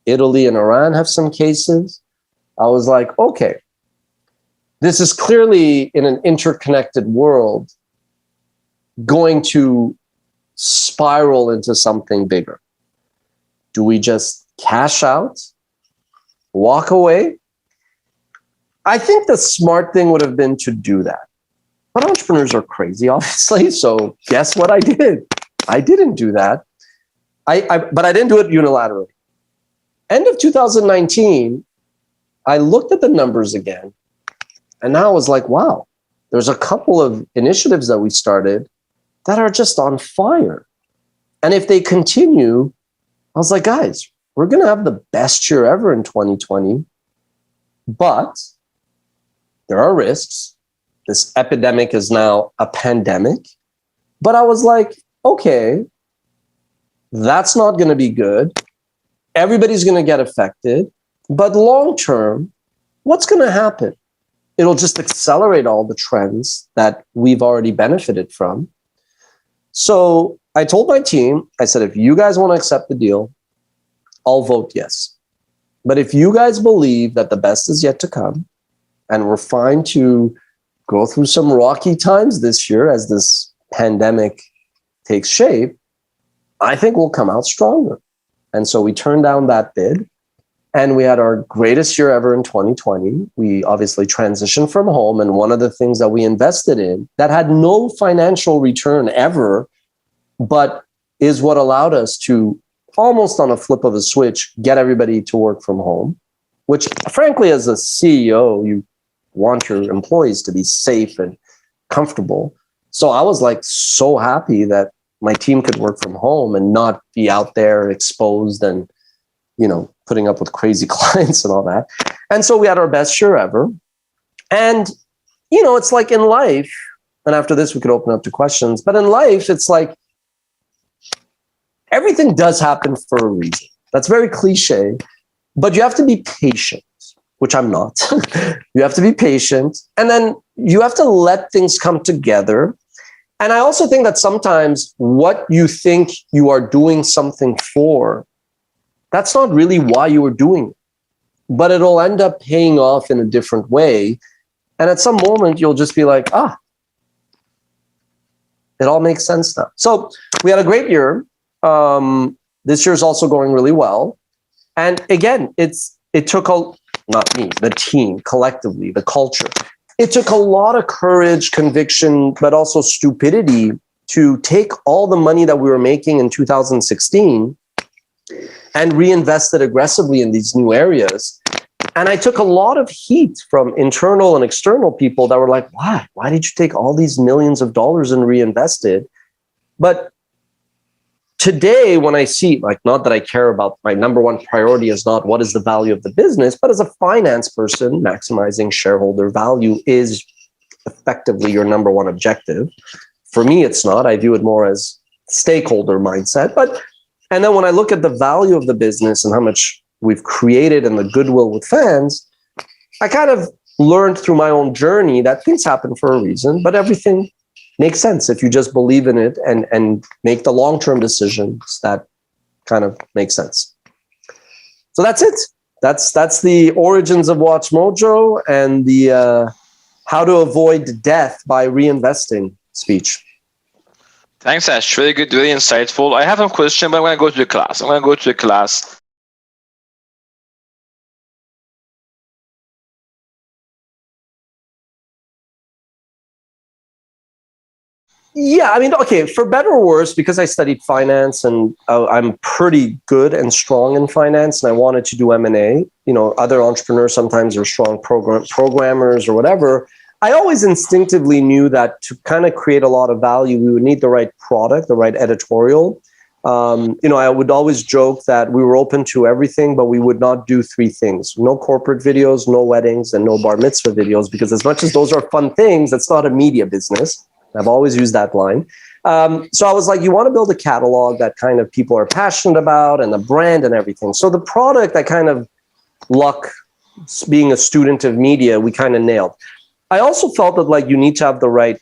Italy and Iran have some cases. I was like, okay, this is clearly in an interconnected world going to spiral into something bigger. Do we just cash out, walk away? I think the smart thing would have been to do that. But entrepreneurs are crazy, obviously. So guess what I did? I didn't do that. But I didn't do it unilaterally. End of 2019, I looked at the numbers again. And now I was like, wow, there's a couple of initiatives that we started that are just on fire. And if they continue, I was like, guys, we're going to have the best year ever in 2020. But there are risks. This epidemic is now a pandemic. But I was like, okay, that's not going to be good. Everybody's going to get affected. But long term, what's going to happen? It'll just accelerate all the trends that we've already benefited from. So I told my team, I said, if you guys want to accept the deal, I'll vote yes. But if you guys believe that the best is yet to come, and we're fine to go through some rocky times this year as this pandemic takes shape, I think we'll come out stronger. And so we turned down that bid. And we had our greatest year ever in 2020. We obviously transitioned from home. And one of the things that we invested in that had no financial return ever, but is what allowed us to almost on a flip of a switch, get everybody to work from home, which frankly, as a CEO, you want your employees to be safe and comfortable. So I was like so happy that my team could work from home and not be out there exposed and, you know, putting up with crazy clients and all that. And so we had our best year ever. And, you know, it's like in life, and after this we could open up to questions, but in life, it's like everything does happen for a reason. That's very cliche, but you have to be patient, which I'm not. You have to be patient, and then you have to let things come together. And I also think that sometimes what you think you are doing something for, that's not really why you were doing it, but it'll end up paying off in a different way. And at some moment, you'll just be like, it all makes sense now. So we had a great year. This year is also going really well. And again, it took not me, the team, collectively, the culture. It took a lot of courage, conviction, but also stupidity to take all the money that we were making in 2016 and reinvest it aggressively in these new areas. And I took a lot of heat from internal and external people that were like, why? Why did you take all these millions of dollars and reinvest it? But today, when I see, like, not that I care about, my number one priority is not what is the value of the business, but as a finance person, maximizing shareholder value is effectively your number one objective. For me, it's not. I view it more as stakeholder mindset. And then when I look at the value of the business and how much we've created and the goodwill with fans, I kind of learned through my own journey that things happen for a reason, but everything makes sense if you just believe in it and make the long-term decisions that kind of make sense. So that's it. That's the origins of Watch Mojo and the how to avoid death by reinvesting speech. Thanks, Ash. Very good, very insightful. I have a question, but I'm going to go to the class. Yeah, I mean, okay, for better or worse, because I studied finance and I'm pretty good and strong in finance, and I wanted to do M&A. You know, other entrepreneurs sometimes are strong programmers or whatever. I always instinctively knew that to kind of create a lot of value, we would need the right product, the right editorial. You know, I would always joke that we were open to everything, but we would not do three things: no corporate videos, no weddings, and no bar mitzvah videos, because as much as those are fun things, that's not a media business. I've always used that line. So I was like, you want to build a catalog that kind of people are passionate about and the brand and everything. So the product, I kind of luck, being a student of media, we kind of nailed. I also felt that like you need to have the right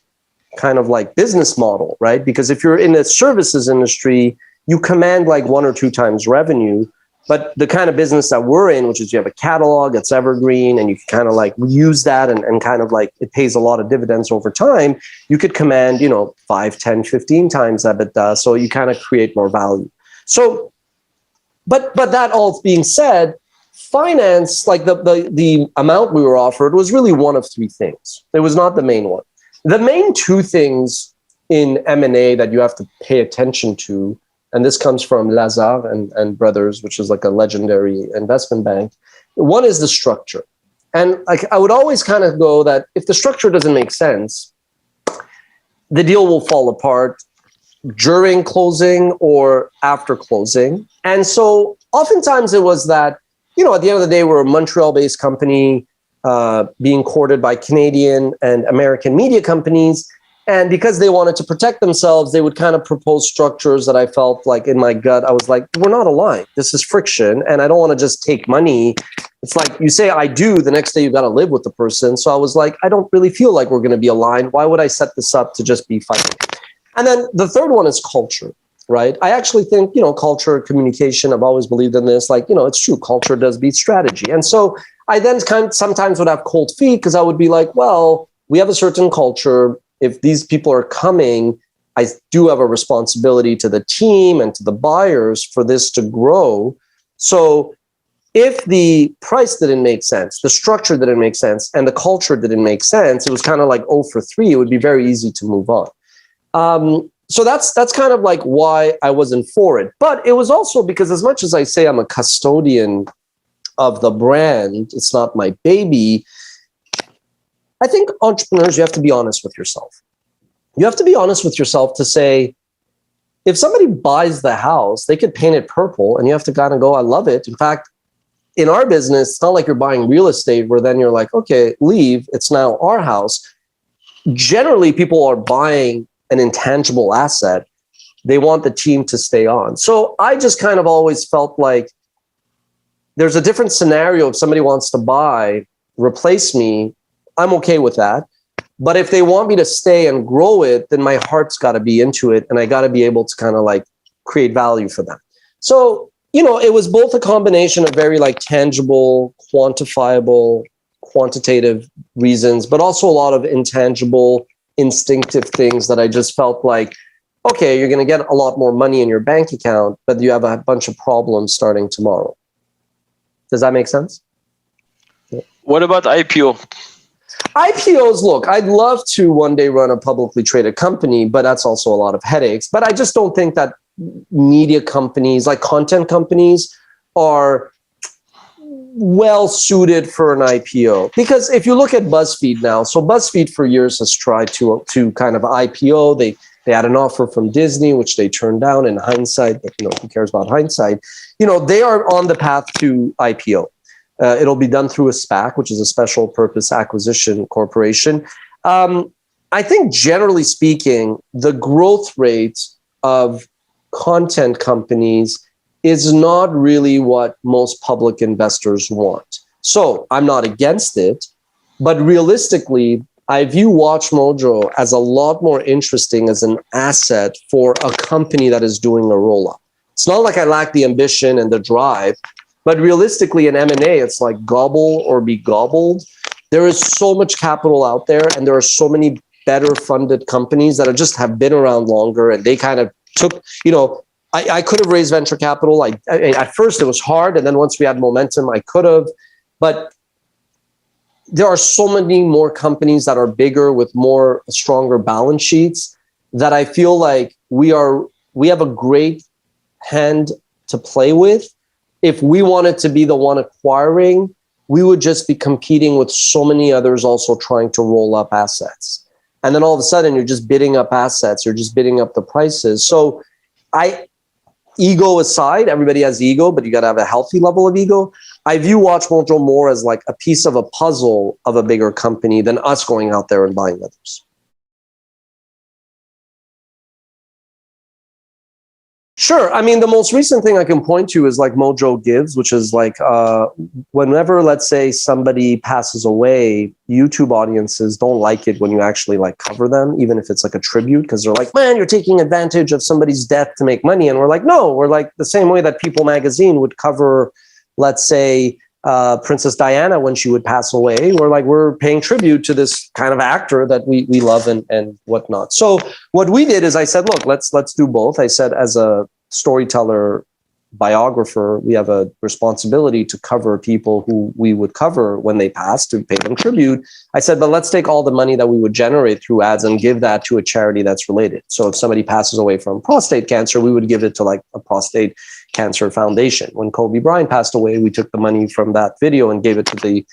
kind of like business model, right? Because if you're in the services industry, you command like 1 or 2 times revenue. But the kind of business that we're in, which is you have a catalog, it's evergreen, and you can kind of like use that and kind of like it pays a lot of dividends over time, you could command, you know, 5, 10, 15 times EBITDA. So you kind of create more value. So, but that all being said, finance, like the amount we were offered was really one of 3 things. It was not the main one. The main 2 things in M&A that you have to pay attention to, and this comes from Lazare and Brothers, which is like a legendary investment bank. One is the structure. And like I would always kind of go that if the structure doesn't make sense, the deal will fall apart during closing or after closing. And so oftentimes it was that, you know, at the end of the day, we're a Montreal-based company being courted by Canadian and American media companies. And because they wanted to protect themselves, they would kind of propose structures that I felt like in my gut, I was like, we're not aligned. This is friction. And I don't want to just take money. It's like you say, I do, the next day you got to live with the person. So I was like, I don't really feel like we're going to be aligned. Why would I set this up to just be fighting? And then the third one is culture, right? I actually think, you know, culture, communication, I've always believed in this. Like, you know, it's true. Culture does beat strategy. And so I then kind of sometimes would have cold feet because I would be like, well, we have a certain culture. If these people are coming, I do have a responsibility to the team and to the buyers for this to grow. So if the price didn't make sense, the structure didn't make sense, and the culture didn't make sense, it was kind of like 0 for 3. It would be very easy to move on. So that's kind of like why I wasn't for it. But it was also because as much as I say I'm a custodian of the brand, it's not my baby. I think entrepreneurs, you have to be honest with yourself. you have to be honest with yourself to say, if somebody buys the house, they could paint it purple and you have to kind of go, I love it. In fact, in our business, it's not like you're buying real estate where then you're like, okay, leave. It's now our house. Generally, people are buying an intangible asset. They want the team to stay on. So I just kind of always felt like there's a different scenario. If somebody wants to buy, replace me, I'm okay with that. But if they want me to stay and grow it, then my heart's got to be into it. And I got to be able to kind of like create value for them. So, you know, it was both a combination of very like tangible, quantifiable, quantitative reasons, but also a lot of intangible, instinctive things that I just felt like, okay, you're going to get a lot more money in your bank account, but you have a bunch of problems starting tomorrow. Does that make sense? What about IPO? IPOs, look, I'd love to one day run a publicly traded company, but that's also a lot of headaches. But I just don't think that media companies, like content companies, are well suited for an IPO. Because if you look at BuzzFeed now, so BuzzFeed for years has tried to kind of IPO. They had an offer from Disney, which they turned down. In hindsight, but, you know, who cares about hindsight? You know, they are on the path to IPO. It'll be done through a SPAC, which is a special purpose acquisition corporation. I think generally speaking, the growth rate of content companies is not really what most public investors want. So I'm not against it, but realistically, I view WatchMojo as a lot more interesting as an asset for a company that is doing a roll-up. It's not like I lack the ambition and the drive, but realistically in M&A, it's like gobble or be gobbled. There is so much capital out there, and there are so many better funded companies that just have been around longer, and they kind of took, you know, I could have raised venture capital. At first it was hard, and then once we had momentum, I could have. But there are so many more companies that are bigger with more stronger balance sheets that I feel like we have a great hand to play with. If we wanted to be the one acquiring, we would just be competing with so many others also trying to roll up assets. And then all of a sudden you're just bidding up assets, you're just bidding up the prices. So ego aside, everybody has ego, but you got to have a healthy level of ego. I view WatchMojo more as like a piece of a puzzle of a bigger company than us going out there and buying others. Sure. I mean, the most recent thing I can point to is like Mojo Gives, which is like whenever, let's say, somebody passes away, YouTube audiences don't like it when you actually like cover them, even if it's like a tribute, because they're like, man, you're taking advantage of somebody's death to make money. And we're like, no, we're like the same way that People Magazine would cover, let's say, Princess Diana when she would pass away. We're paying tribute to this kind of actor that we love and whatnot. So what we did is I said, look, let's do both. I said, as a storyteller, biographer, we have a responsibility to cover people who we would cover when they pass, to pay them tribute. I said, but let's take all the money that we would generate through ads and give that to a charity that's related. So if somebody passes away from prostate cancer, we would give it to like a prostate cancer foundation. When Kobe Bryant passed away, we took the money from that video and gave it to the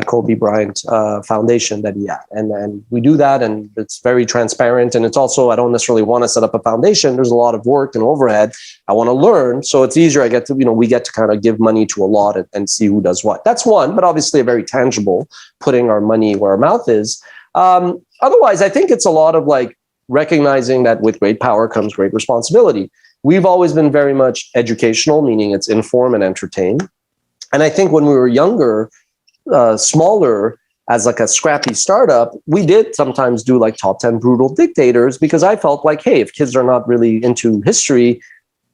Kobe Bryant foundation that he had. And we do that, and it's very transparent. And it's also, I don't necessarily want to set up a foundation. There's a lot of work and overhead. I want to learn. So it's easier. We get to kind of give money to a lot and see who does what. That's one, but obviously a very tangible, putting our money where our mouth is. Otherwise, I think it's a lot of like recognizing that with great power comes great responsibility. We've always been very much educational, meaning it's inform and entertain. And I think when we were younger, smaller, as like a scrappy startup, we did sometimes do like top 10 brutal dictators, because I felt like, hey, if kids are not really into history,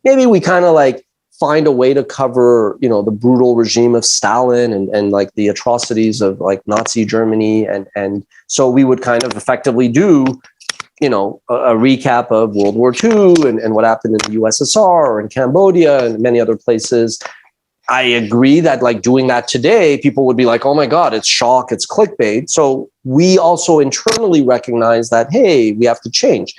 maybe we kind of like find a way to cover, you know, the brutal regime of Stalin and like the atrocities of like Nazi Germany. And so we would kind of effectively do, you know, a recap of World War II and what happened in the USSR or in Cambodia and many other places. I agree that like doing that today, people would be like, oh my God, it's shock, it's clickbait. So we also internally recognize that, hey, we have to change.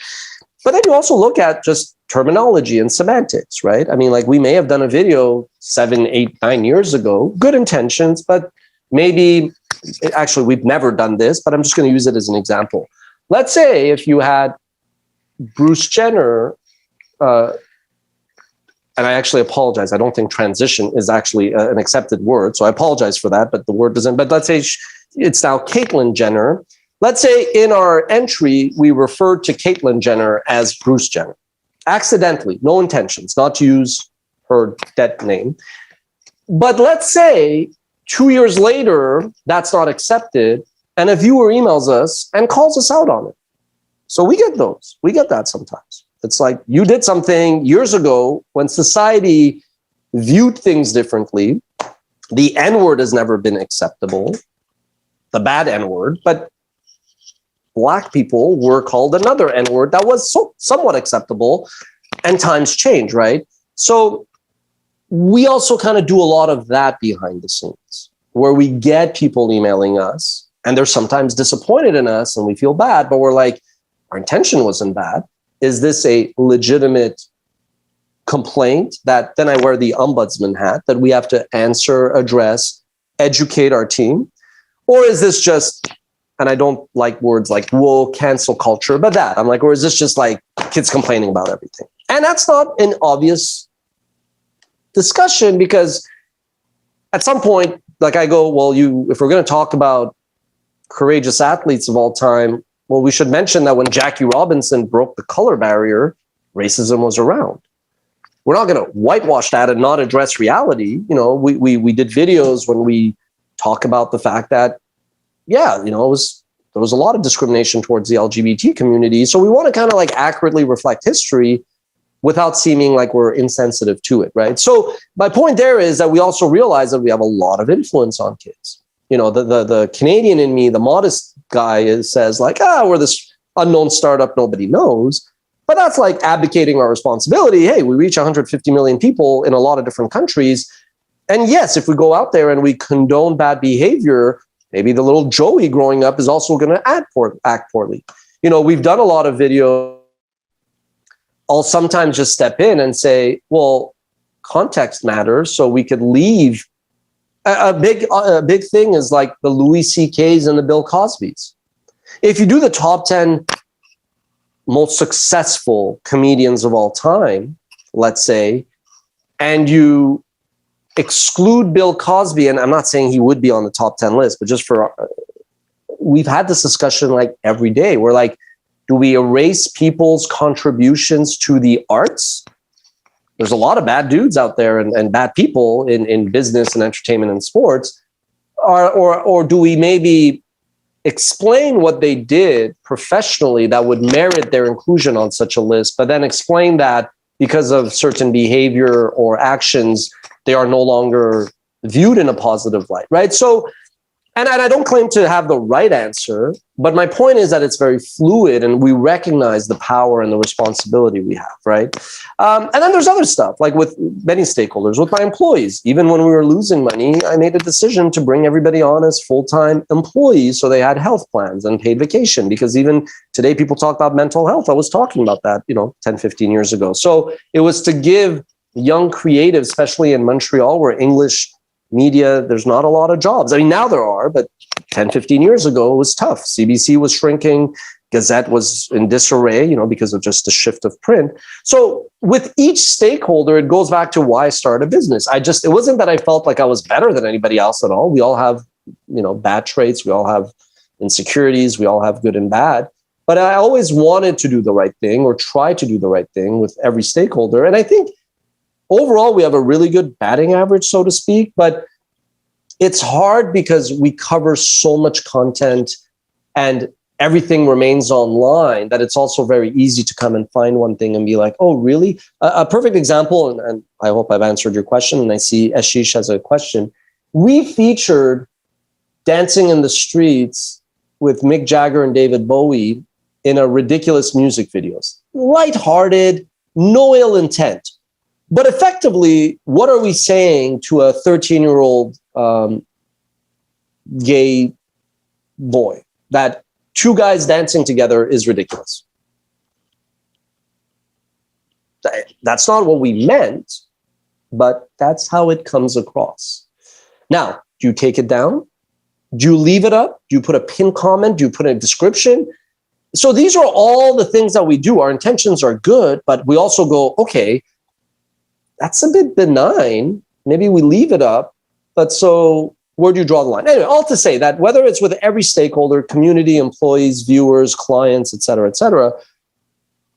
But then you also look at just terminology and semantics, right? I mean, like we may have done a video 7, 8, 9 years ago, good intentions, but maybe, actually we've never done this, but I'm just going to use it as an example. Let's say if you had Bruce Jenner, and I actually apologize. I don't think transition is actually an accepted word. So I apologize for that, but the word doesn't. But let's say it's now Caitlyn Jenner. Let's say in our entry, we referred to Caitlyn Jenner as Bruce Jenner. Accidentally, no intentions, not to use her dead name. But let's say 2 years later, that's not accepted, and a viewer emails us and calls us out on it. So we get those. We get that sometimes. It's like you did something years ago when society viewed things differently. The N-word has never been acceptable, the bad N-word, but Black people were called another N-word that was somewhat acceptable, and times change, right? So we also kind of do a lot of that behind the scenes, where we get people emailing us, and they're sometimes disappointed in us, and we feel bad, but we're like, our intention wasn't bad. Is this a legitimate complaint that then I wear the ombudsman hat that we have to answer, address, educate our team? Or is this just, and I don't like words like woke, cancel culture, but that, I'm like, or is this just like kids complaining about everything? And that's not an obvious discussion, because at some point, like I go, well, if we're going to talk about courageous athletes of all time, well, we should mention that when Jackie Robinson broke the color barrier, racism was around. We're not going to whitewash that and not address reality. You know, we did videos when we talk about the fact that, yeah, you know, there was a lot of discrimination towards the LGBT community. So we want to kind of like accurately reflect history without seeming like we're insensitive to it, right? So my point there is that we also realize that we have a lot of influence on kids. You know, the Canadian in me, the modest guy says like, we're this unknown startup nobody knows. But that's like abdicating our responsibility. Hey, we reach 150 million people in a lot of different countries. And yes, if we go out there and we condone bad behavior, maybe the little Joey growing up is also going to act poorly. You know, we've done a lot of video. I'll sometimes just step in and say, well, context matters. So we could leave. A big thing is like the Louis C.K.'s and the Bill Cosby's. If you do the top 10 most successful comedians of all time, let's say, and you exclude Bill Cosby, and I'm not saying he would be on the top 10 list, but just we've had this discussion like every day. We're like, do we erase people's contributions to the arts? There's a lot of bad dudes out there and bad people in business and entertainment and sports. Or do we maybe explain what they did professionally that would merit their inclusion on such a list, but then explain that because of certain behavior or actions, they are no longer viewed in a positive light, right? So, and I don't claim to have the right answer, but my point is that it's very fluid and we recognize the power and the responsibility we have, right? And then there's other stuff, like with many stakeholders, with my employees. Even when we were losing money, I made a decision to bring everybody on as full-time employees so they had health plans and paid vacation, because even today people talk about mental health. I was talking about that, 10, 15 years ago. So it was to give young creatives, especially in Montreal, where English media, there's not a lot of jobs. I mean, now there are, but 10, 15 years ago, it was tough. CBC was shrinking. Gazette was in disarray, because of just the shift of print. So with each stakeholder, it goes back to why I started a business. It wasn't that I felt like I was better than anybody else at all. We all have, bad traits. We all have insecurities. We all have good and bad. But I always wanted to do the right thing or try to do the right thing with every stakeholder. And I think overall, we have a really good batting average, so to speak, but it's hard because we cover so much content and everything remains online that it's also very easy to come and find one thing and be like, oh, really? A perfect example, and I hope I've answered your question, and I see Ashish has a question. We featured Dancing in the Streets with Mick Jagger and David Bowie in a ridiculous music videos. Lighthearted, no ill intent. But effectively, what are we saying to a 13-year-old gay boy? That two guys dancing together is ridiculous. That's not what we meant, but that's how it comes across. Now, do you take it down? Do you leave it up? Do you put a pinned comment? Do you put a description? So these are all the things that we do. Our intentions are good, but we also go, okay, that's a bit benign. Maybe we leave it up. But so where do you draw the line? Anyway, all to say that whether it's with every stakeholder, community, employees, viewers, clients, et cetera,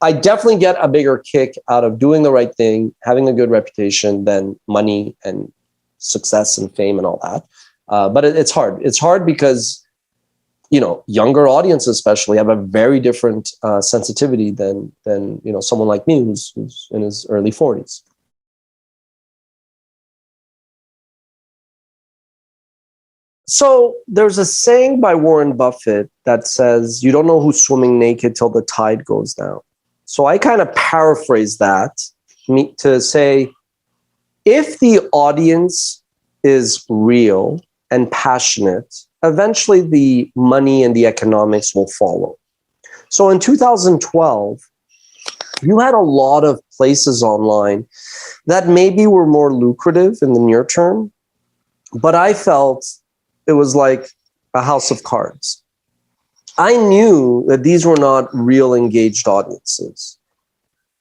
I definitely get a bigger kick out of doing the right thing, having a good reputation than money and success and fame and all that. But it's hard. It's hard because, you know, younger audiences especially have a very different sensitivity than you know, someone like me who's in his early 40s. So there's a saying by Warren Buffett that says, you don't know who's swimming naked till the tide goes down. So I kind of paraphrase that to say, if the audience is real and passionate, eventually the money and the economics will follow. So in 2012, you had a lot of places online that maybe were more lucrative in the near term, but I felt it was like a house of cards. I knew that these were not real engaged audiences.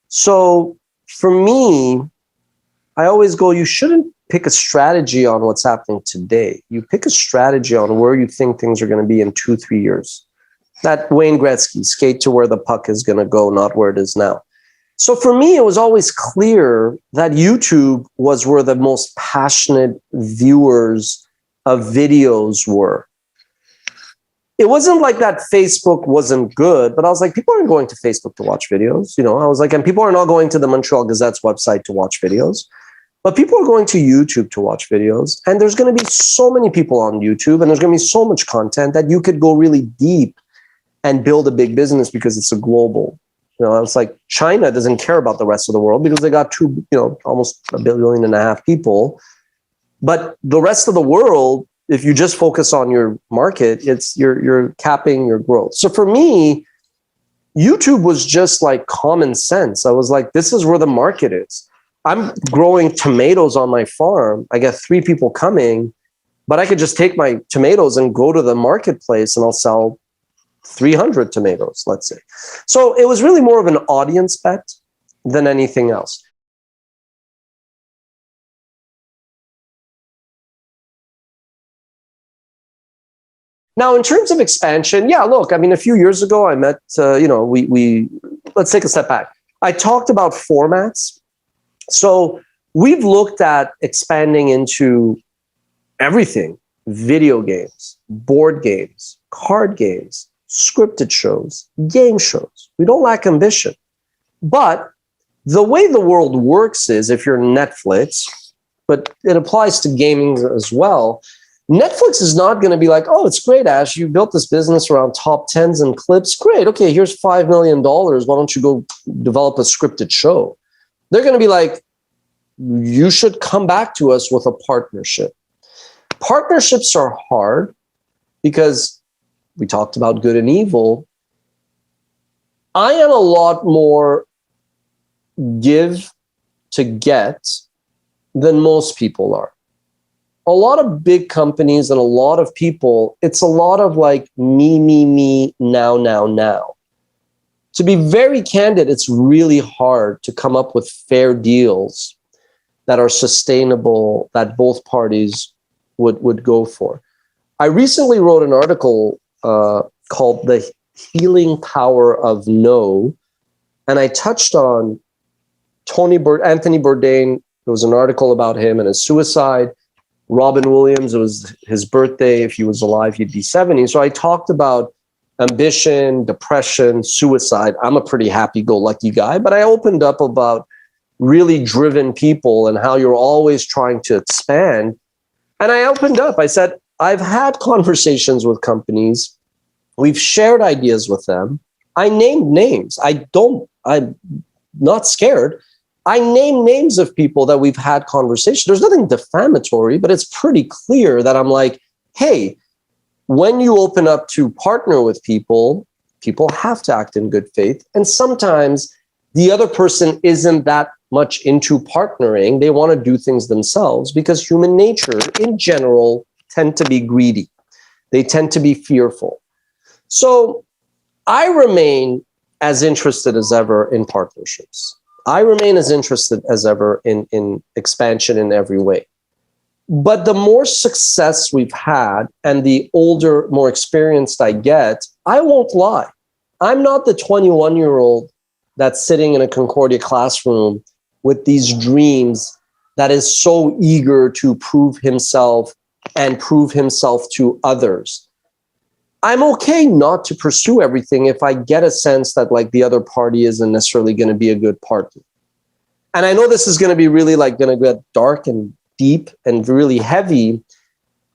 So for me, I always go, you shouldn't pick a strategy on what's happening today. You pick a strategy on where you think things are going to be in 2-3 years. That Wayne Gretzky, skate to where the puck is going to go, not where it is now. So for me, it was always clear that YouTube was where the most passionate viewers of videos were. It wasn't like that Facebook wasn't good, but I was like, people aren't going to Facebook to watch videos. You know, I was like, and people are not going to the Montreal Gazette's website to watch videos, but people are going to YouTube to watch videos. And there's going to be so many people on YouTube, and there's going to be so much content that you could go really deep and build a big business because it's a global. You know, it's like China doesn't care about the rest of the world because they got almost 1.5 billion people. But the rest of the world, if you just focus on your market, you're capping your growth. So for me, YouTube was just like common sense. I was like, this is where the market is. I'm growing tomatoes on my farm. I get 3 people coming, but I could just take my tomatoes and go to the marketplace and I'll sell 300 tomatoes, let's say. So it was really more of an audience bet than anything else. Now, in terms of expansion, yeah, look, I mean, a few years ago, I met, we let's take a step back. I talked about formats. So we've looked at expanding into everything: video games, board games, card games, scripted shows, game shows. We don't lack ambition. But the way the world works is, if you're Netflix, but it applies to gaming as well, Netflix is not going to be like, oh, it's great, Ash, you built this business around top 10s and clips. Great. Okay, here's $5 million. Why don't you go develop a scripted show? They're going to be like, you should come back to us with a partnership. Partnerships are hard because we talked about good and evil. I am a lot more give to get than most people are. A lot of big companies and a lot of people, it's a lot of like me, now. To be very candid, it's really hard to come up with fair deals that are sustainable, that both parties would go for. I recently wrote an article called The Healing Power of No, and I touched on Anthony Bourdain. There was an article about him and his suicide. Robin Williams, it was his birthday. If he was alive, he'd be 70. So I talked about ambition, depression, suicide. I'm a pretty happy-go-lucky guy, but I opened up about really driven people and how you're always trying to expand. And I opened up. I said, I've had conversations with companies. We've shared ideas with them. I named names. I'm not scared. I name names of people that we've had conversations. There's nothing defamatory, but it's pretty clear that I'm like, hey, when you open up to partner with people, people have to act in good faith. And sometimes the other person isn't that much into partnering. They want to do things themselves because human nature in general tend to be greedy. They tend to be fearful. So I remain as interested as ever in partnerships. I remain as interested as ever in expansion in every way. But the more success we've had and the older, more experienced I get, I won't lie. I'm not the 21-year-old that's sitting in a Concordia classroom with these dreams that is so eager to prove himself and prove himself to others. I'm okay not to pursue everything if I get a sense that like the other party isn't necessarily going to be a good partner. And I know this is going to be really like going to get dark and deep and really heavy.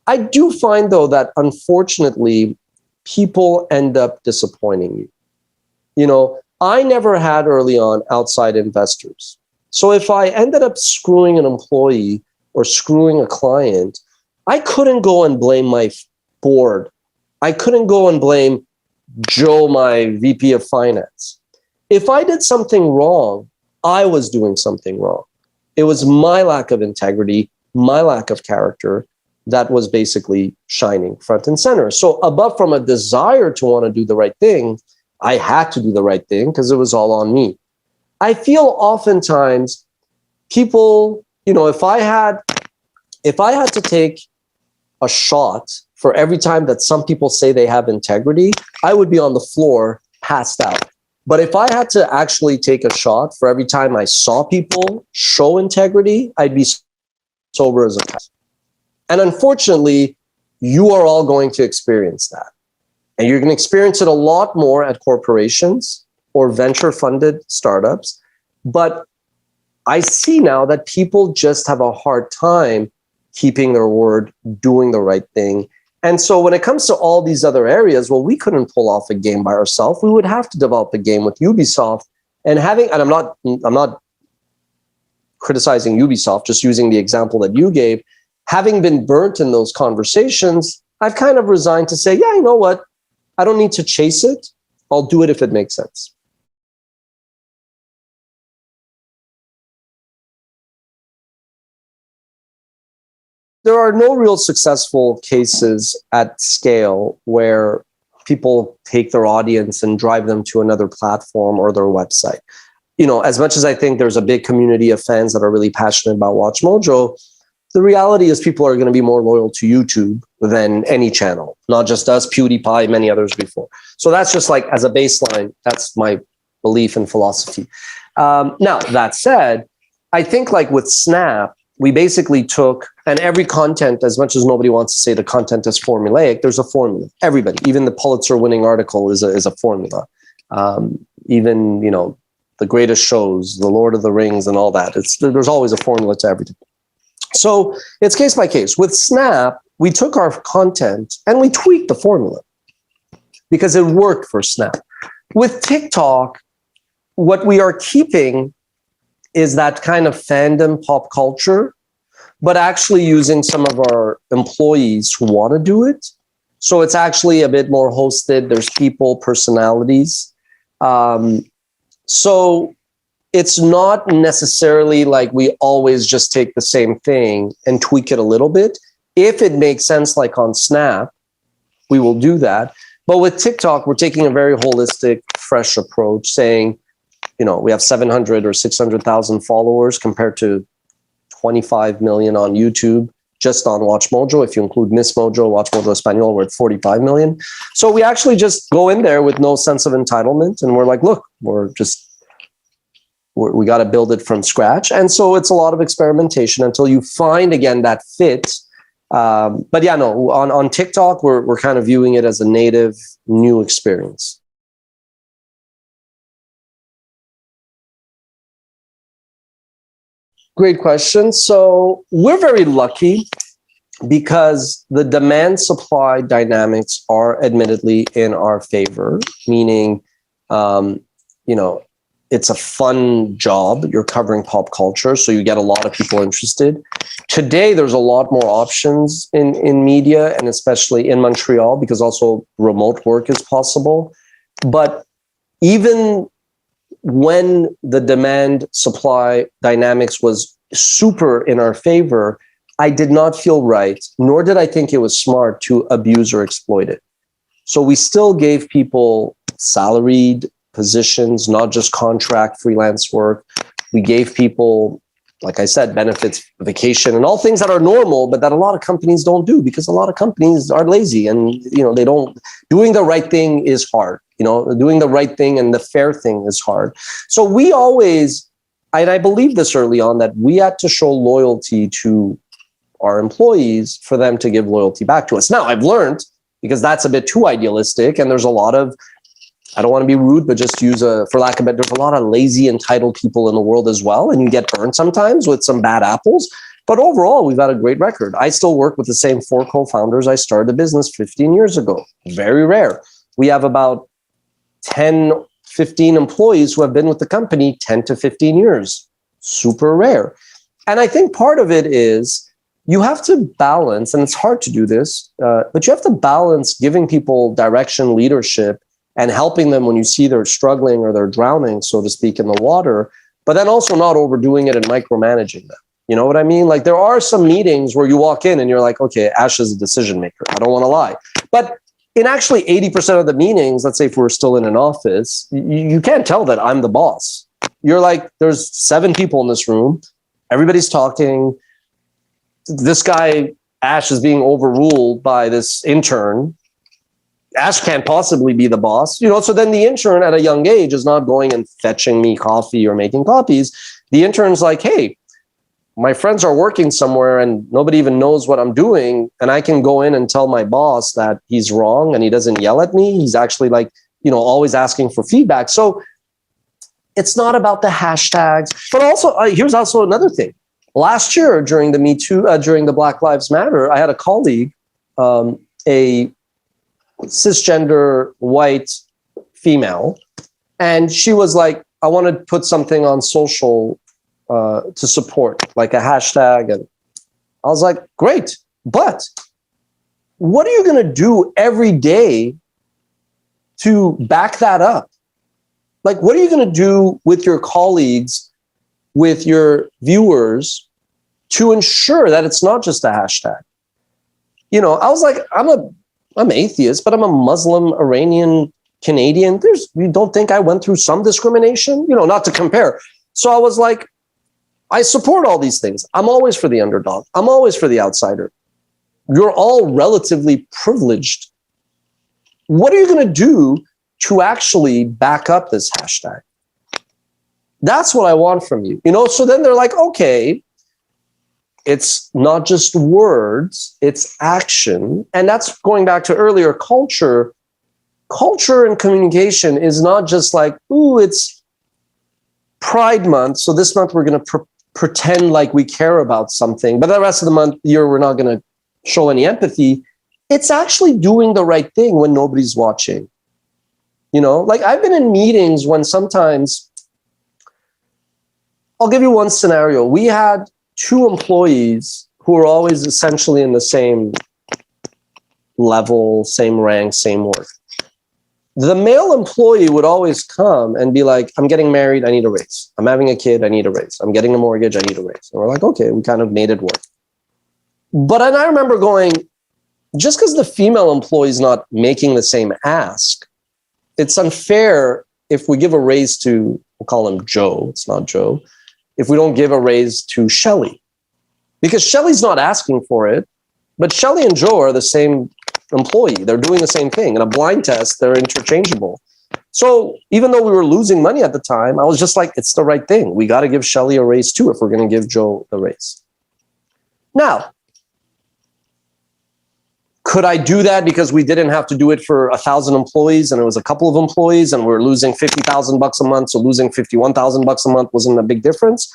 I do find though that unfortunately people end up disappointing you. You know, I never had early on outside investors. So if I ended up screwing an employee or screwing a client, I couldn't go and blame my board. I couldn't go and blame Joe, my VP of finance. If I did something wrong, I was doing something wrong. It was my lack of integrity, my lack of character that was basically shining front and center. So above from a desire to want to do the right thing, I had to do the right thing because it was all on me. I feel oftentimes people, you know, if I had to take a shot for every time that some people say they have integrity, I would be on the floor passed out. But if I had to actually take a shot for every time I saw people show integrity, I'd be sober as a cat. And unfortunately, you are all going to experience that. And you're going to experience it a lot more at corporations or venture-funded startups. But I see now that people just have a hard time keeping their word, doing the right thing. And so when it comes to all these other areas, well, we couldn't pull off a game by ourselves. We would have to develop a game with Ubisoft. And I'm not criticizing Ubisoft, just using the example that you gave. Having been burnt in those conversations, I've kind of resigned to say, yeah, you know what? I don't need to chase it. I'll do it if it makes sense. There are no real successful cases at scale where people take their audience and drive them to another platform or their website. You know, as much as I think there's a big community of fans that are really passionate about Watch Mojo, the reality is people are going to be more loyal to YouTube than any channel, not just us, PewDiePie, many others before. So that's just like as a baseline, that's my belief and philosophy. Now, that said, I think like with Snap, we basically took, and every content, as much as nobody wants to say the content is formulaic, there's a formula. Everybody, even the Pulitzer-winning article is a formula. Even, you know, the greatest shows, The Lord of the Rings and all that, there's always a formula to everything. So it's case by case. With Snap, we took our content and we tweaked the formula because it worked for Snap. With TikTok, what we are keeping is that kind of fandom pop culture, but actually using some of our employees who want to do it. So it's actually a bit more hosted. There's people, personalities. So it's not necessarily like we always just take the same thing and tweak it a little bit. If it makes sense, like on Snap, we will do that. But with TikTok, we're taking a very holistic, fresh approach, saying, you know, we have 700 or 600,000 followers compared to 25 million on YouTube, just on Watch Mojo. If you include Miss Mojo, Watch Mojo Espanol, we're at 45 million. So we actually just go in there with no sense of entitlement. And we're like, look, we got to build it from scratch. And so it's a lot of experimentation until you find, again, that fit. But yeah, no, on TikTok, we're kind of viewing it as a native new experience. Great question. So we're very lucky because the demand supply dynamics are admittedly in our favor, meaning, you know, it's a fun job. You're covering pop culture, so you get a lot of people interested. Today, there's a lot more options in media, and especially in Montreal, because also remote work is possible. But even when the demand supply dynamics was super in our favor, I did not feel right, nor did I think it was smart to abuse or exploit it. So we still gave people salaried positions, not just contract freelance work. We gave people, like I said, benefits, vacation, and all things that are normal, but that a lot of companies don't do because a lot of companies are lazy and, they don't, doing the right thing is hard. Doing the right thing and the fair thing is hard. So we always, and I believe this early on, that we had to show loyalty to our employees for them to give loyalty back to us. Now, I've learned, because that's a bit too idealistic, and there's a lot of, I don't want to be rude, but just use for lack of better, there's a lot of lazy, entitled people in the world as well, and you get burned sometimes with some bad apples. But overall, we've had a great record. I still work with the same 4 co-founders I started the business 15 years ago. Very rare. We have about 10, 15 employees who have been with the company 10 to 15 years. Super rare. And I think part of it is you have to balance, and it's hard to do this, but you have to balance giving people direction, leadership, and helping them when you see they're struggling or they're drowning, so to speak, in the water, but then also not overdoing it and micromanaging them. You know what I mean? Like, there are some meetings where you walk in and you're like, okay, Ash is a decision maker. I don't want to lie. But in actually 80% of the meetings, let's say if we're still in an office, you can't tell that I'm the boss. You're like, there's 7 people in this room. Everybody's talking. This guy, Ash, is being overruled by this intern. Ash can't possibly be the boss. So then the intern at a young age is not going and fetching me coffee or making copies. The intern's like, hey, my friends are working somewhere and nobody even knows what I'm doing. And I can go in and tell my boss that he's wrong and he doesn't yell at me. He's actually like, always asking for feedback. So it's not about the hashtags, but also here's also another thing. Last year during the Me Too, during the Black Lives Matter, I had a colleague, a cisgender white female, and she was like, I want to put something on social to support, like a hashtag. And I was like, great, but what are you going to do every day to back that up? Like, what are you going to do with your colleagues, with your viewers, to ensure that it's not just a hashtag? I was like, I'm atheist, but I'm a Muslim, Iranian, Canadian. You don't think I went through some discrimination? Not to compare. So I was like, I support all these things. I'm always for the underdog. I'm always for the outsider. You're all relatively privileged. What are you going to do to actually back up this hashtag? That's what I want from you. So then they're like, okay, it's not just words, it's action. And that's going back to earlier culture. Culture and communication is not just like, ooh, it's Pride Month, so this month we're going to pretend like we care about something, but the rest of the year we're not going to show any empathy. It's actually doing the right thing when nobody's watching. Like, I've been in meetings when sometimes, I'll give you one scenario. We had 2 employees who were always essentially in the same level, same rank, same work. The male employee would always come and be like, I'm getting married, I need a raise. I'm having a kid, I need a raise. I'm getting a mortgage, I need a raise. And we're like, okay, we kind of made it work. But I remember going, just because the female employee is not making the same ask, it's unfair if we give a raise to, we'll call him Joe, it's not Joe, if we don't give a raise to Shelly. Because Shelly's not asking for it, but Shelly and Joe are the same employee. They're doing the same thing. In a blind test, they're interchangeable. So even though we were losing money at the time, I was just like, it's the right thing. We got to give Shelly a raise too if we're going to give Joe the raise. Now, could I do that because we didn't have to do it for 1,000 employees and it was a couple of employees and we're losing $50,000 a month, so losing $51,000 a month wasn't a big difference?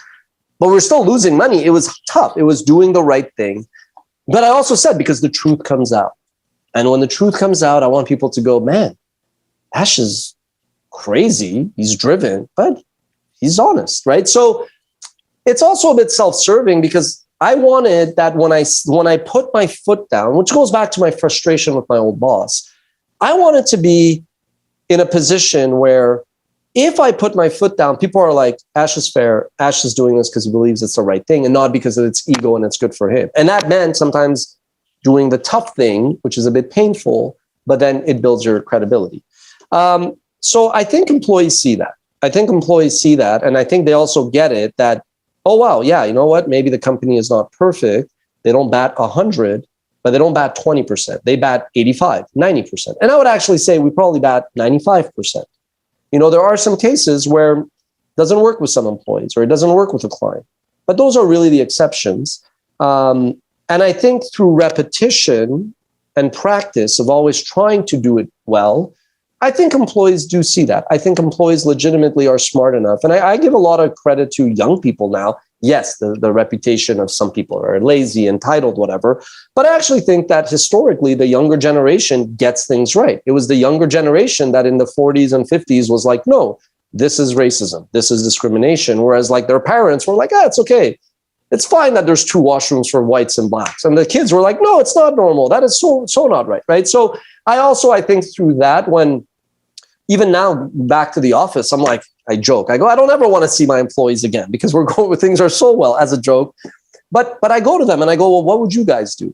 But we're still losing money. It was tough. It was doing the right thing. But I also said, because the truth comes out. And when the truth comes out, I want people to go, man, Ash is crazy. He's driven, but he's honest, right? So it's also a bit self-serving because I wanted that when I put my foot down, which goes back to my frustration with my old boss, I wanted to be in a position where if I put my foot down, people are like, Ash is fair. Ash is doing this because he believes it's the right thing and not because of its ego and it's good for him. And that meant sometimes doing the tough thing, which is a bit painful, but then it builds your credibility. So I think employees see that. And I think they also get it that, oh, wow, yeah, you know what? Maybe the company is not perfect. They don't bat 100, but they don't bat 20%. They bat 85, 90%. And I would actually say we probably bat 95%. There are some cases where it doesn't work with some employees or it doesn't work with a client, but those are really the exceptions. And I think through repetition and practice of always trying to do it well, I think employees do see that. I think employees legitimately are smart enough. And I give a lot of credit to young people now. Yes, the reputation of some people are lazy, entitled, whatever. But I actually think that historically, the younger generation gets things right. It was the younger generation that in the 40s and 50s was like, no, this is racism. This is discrimination. Whereas like their parents were like, it's okay. It's fine that there's 2 washrooms for whites and blacks. And the kids were like, no, it's not normal. That is so not right, right? So I think through that, when even now back to the office, I'm like, I joke. I go, I don't ever want to see my employees again because we're going where things are so well, as a joke. But I go to them and I go, well, what would you guys do?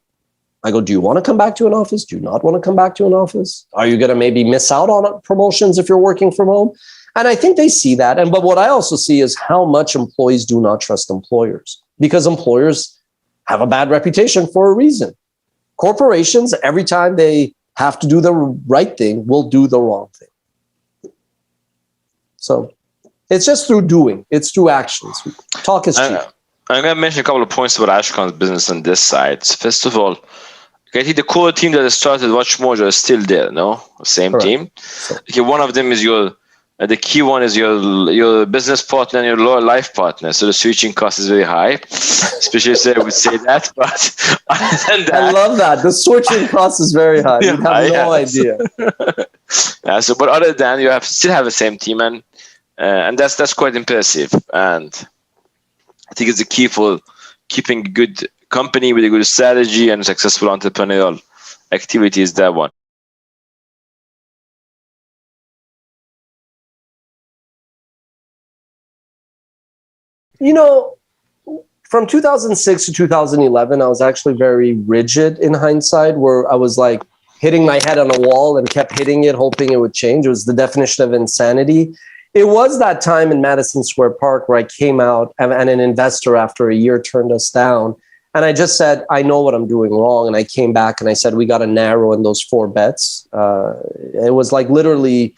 I go, do you want to come back to an office? Do you not want to come back to an office? Are you going to maybe miss out on promotions if you're working from home? And I think they see that. But what I also see is how much employees do not trust employers, because employers have a bad reputation for a reason. Corporations, every time they have to do the right thing, will do the wrong thing. So it's just through doing. It's through actions. Talk is cheap. I'm going to mention a couple of points about Ashkan's business on this side. First of all, I think the core team that started Watch Mojo is still there, no? Same Correct. Team. Okay, one of them is the key one is your business partner and your life partner. So the switching cost is very high, especially if I would say that. But other than that, I love that. The switching cost is very high. You have no idea. But other than you still have the same team, and that's quite impressive. And I think it's the key for keeping a good company with a good strategy and successful entrepreneurial activity is that one. From 2006 to 2011, I was actually very rigid in hindsight, where I was like hitting my head on a wall and kept hitting it, hoping it would change. It was the definition of insanity. It was that time in Madison Square Park where I came out and an investor after a year turned us down. And I just said, I know what I'm doing wrong. And I came back and I said, we got to narrow in those 4 bets. It was like literally,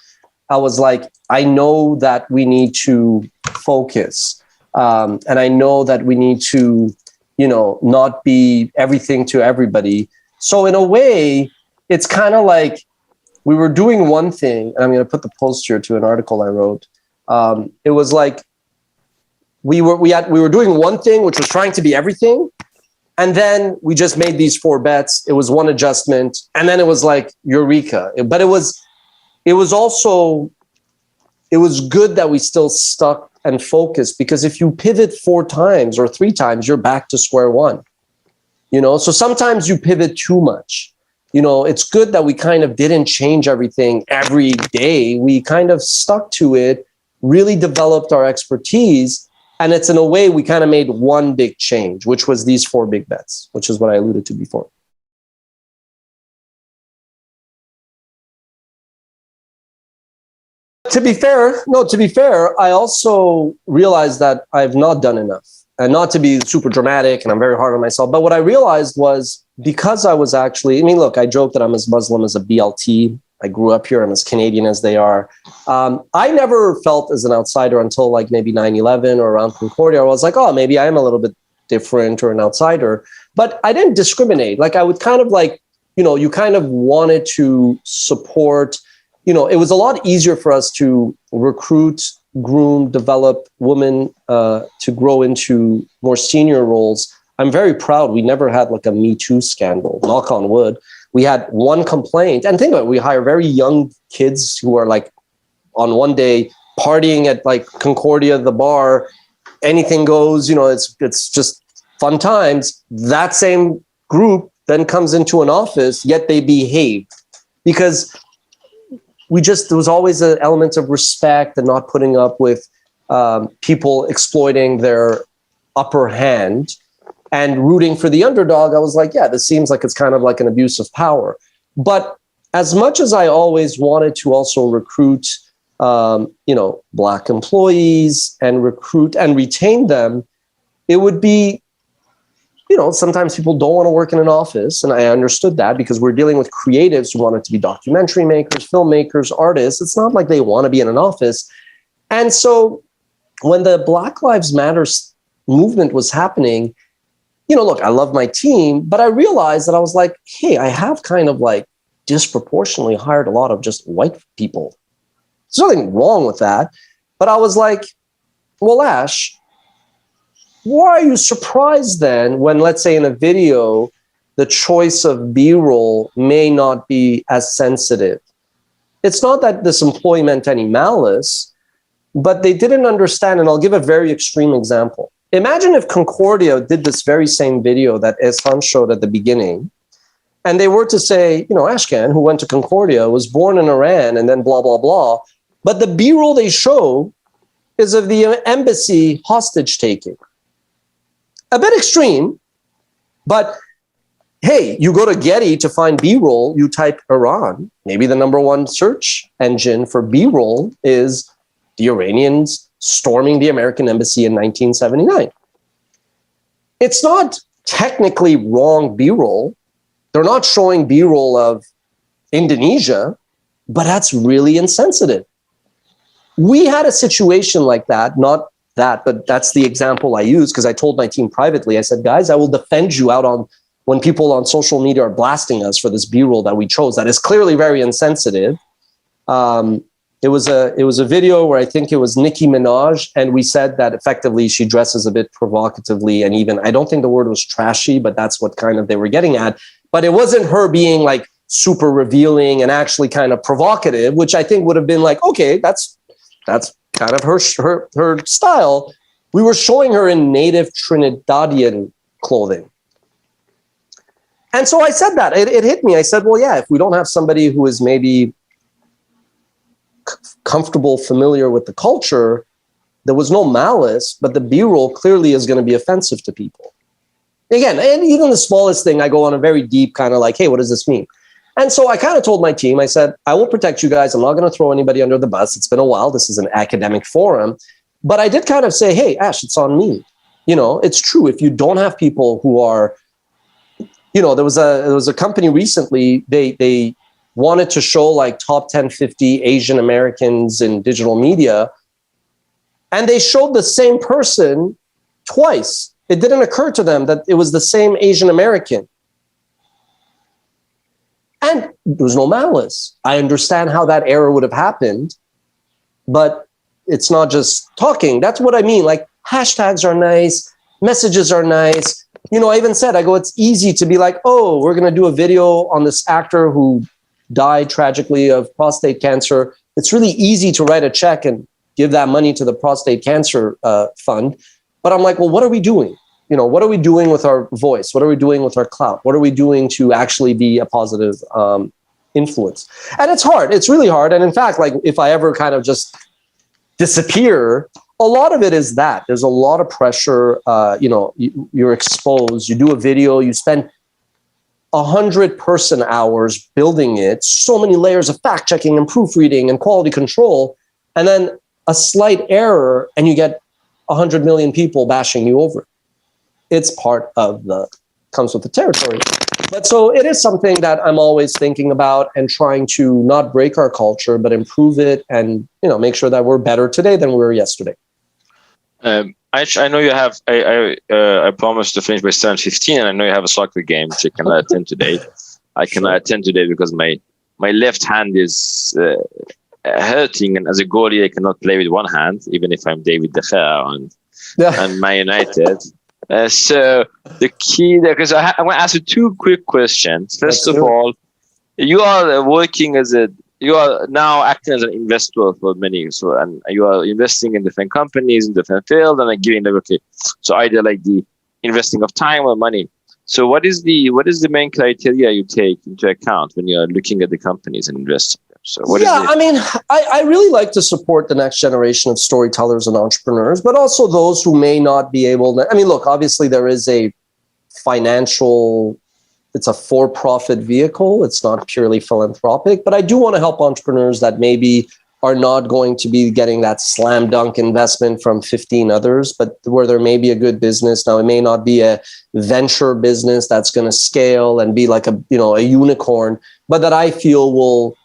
I was like, I know that we need to focus. And I know that we need to, not be everything to everybody. So in a way, it's kind of like we were doing one thing, and I'm going to put the post here to an article I wrote. It was like we were doing one thing, which was trying to be everything. And then we just made these 4 bets. It was one adjustment. And then it was like eureka. But it was good that we still stuck and focused, because if you pivot 4 times or 3 times, you're back to square one. So sometimes you pivot too much. It's good that we kind of didn't change everything every day. We kind of stuck to it, really developed our expertise. And it's in a way we kind of made one big change, which was these 4 big bets, which is what I alluded to before. To be fair, I also realized that I've not done enough. And not to be super dramatic, and I'm very hard on myself, but what I realized was, because I was actually, look, I joke that I'm as Muslim as a BLT. I grew up here. I'm as Canadian as they are. I never felt as an outsider until like maybe 9/11 or around Concordia. I was like, oh, maybe I am a little bit different or an outsider. But I didn't discriminate. Like I would kind of like, you kind of wanted to support, it was a lot easier for us to recruit, groom, develop women to grow into more senior roles. I'm very proud we never had like a Me Too scandal, knock on wood. We had one complaint, and think about it, we hire very young kids who are like on one day partying at like Concordia, the bar, anything goes, it's just fun times. That same group then comes into an office, yet they behave, because there was always an element of respect and not putting up with people exploiting their upper hand and rooting for the underdog. I was like, yeah, this seems like it's kind of like an abuse of power. But as much as I always wanted to also recruit, Black employees and recruit and retain them, it would be, sometimes people don't want to work in an office. And I understood that because we're dealing with creatives who wanted to be documentary makers, filmmakers, artists. It's not like they want to be in an office. And so when the Black Lives Matter movement was happening, look, I love my team, but I realized that I was like, hey, I have kind of like disproportionately hired a lot of just white people. There's nothing wrong with that. But I was like, well, Ash, why are you surprised then when, let's say in a video, the choice of B-roll may not be as sensitive? It's not that this employee meant any malice, but they didn't understand. And I'll give a very extreme example. Imagine if Concordia did this very same video that Ehsan showed at the beginning, and they were to say, Ashkan, who went to Concordia, was born in Iran and then blah, blah, blah. But the B-roll they show is of the embassy hostage taking. A bit extreme, but hey, you go to Getty to find B-roll, you type Iran. Maybe the number one search engine for B-roll is the Iranians storming the American embassy in 1979. It's not technically wrong B-roll. They're not showing B-roll of Indonesia, but that's really insensitive. We had a situation like that, not that, but that's the example I use because I told my team privately, I said, guys, I will defend you out on when people on social media are blasting us for this B-roll that we chose that is clearly very insensitive. It was a video where I think it was Nicki Minaj, and we said that effectively she dresses a bit provocatively, and even I don't think the word was trashy, but that's what kind of they were getting at. But it wasn't her being like super revealing and actually kind of provocative, which I think would have been like, okay, that's kind of her style. We were showing her in native Trinidadian clothing. And so I said that. It hit me. I said, well, yeah, if we don't have somebody who is maybe comfortable, familiar with the culture, there was no malice, but the B-roll clearly is going to be offensive to people. Again, and even the smallest thing, I go on a very deep kind of like, hey, what does this mean? And so I kind of told my team, I said, I will protect you guys. I'm not going to throw anybody under the bus. It's been a while. This is an academic forum. But I did kind of say, hey, Ash, it's on me. It's true. If you don't have people who are, there was a company recently, they wanted to show like top 10, 50 Asian Americans in digital media. And they showed the same person twice. It didn't occur to them that it was the same Asian American. And there was no malice. I understand how that error would have happened, but it's not just talking. That's what I mean. Like hashtags are nice, messages are nice. I even said, it's easy to be like, oh, we're going to do a video on this actor who died tragically of prostate cancer. It's really easy to write a check and give that money to the prostate cancer fund. But I'm like, well, what are we doing? What are we doing with our voice? What are we doing with our clout? What are we doing to actually be a positive influence? And it's hard. It's really hard. And in fact, like if I ever kind of just disappear, a lot of it is that there's a lot of pressure. You're exposed. You do a video. You spend 100 person hours building it. So many layers of fact checking and proofreading and quality control, and then a slight error, and you get 100 million people bashing you over it. It's part of comes with the territory. But so it is something that I'm always thinking about and trying to not break our culture, but improve it and, make sure that we're better today than we were yesterday. I know you have, I promised to finish by 7:15, and I know you have a soccer game which I cannot attend today. I cannot attend today because my left hand is hurting, and as a goalie, I cannot play with one hand, even if I'm David De Gea and Man United. So the key there, because I'm going to ask you two quick questions. First of all, you are working you are now acting as an investor for many, and you are investing in different companies in different fields, and giving them so either like the investing of time or money. So what is the main criteria you take into account when you are looking at the companies and investing? So I really like to support the next generation of storytellers and entrepreneurs, but also those who may not be able to. Look, obviously there is it's a for-profit vehicle. It's not purely philanthropic, but I do want to help entrepreneurs that maybe are not going to be getting that slam dunk investment from 15 others, but where there may be a good business. Now, it may not be a venture business that's going to scale and be like a unicorn, but that I feel will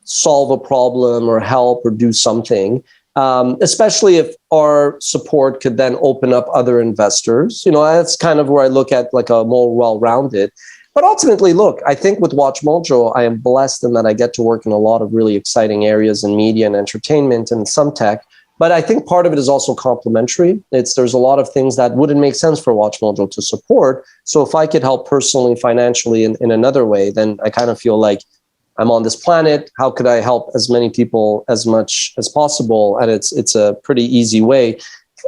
solve a problem or help or do something. Especially if our support could then open up other investors. That's kind of where I look at like a more well-rounded. But ultimately, look, I think with Watch Mojo, I am blessed in that I get to work in a lot of really exciting areas in media and entertainment and some tech. But I think part of it is also complementary. There's a lot of things that wouldn't make sense for Watch Mojo to support. So if I could help personally, financially in another way, then I kind of feel like I'm on this planet. How could I help as many people as much as possible? And it's a pretty easy way.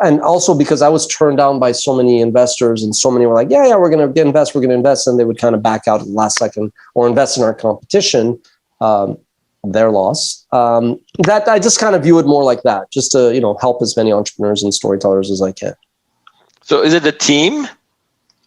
And also because I was turned down by so many investors, and so many were like, yeah, we're going to invest. And they would kind of back out at the last second or invest in our competition, their loss. That I just kind of view it more like that, just to, help as many entrepreneurs and storytellers as I can. So is it the team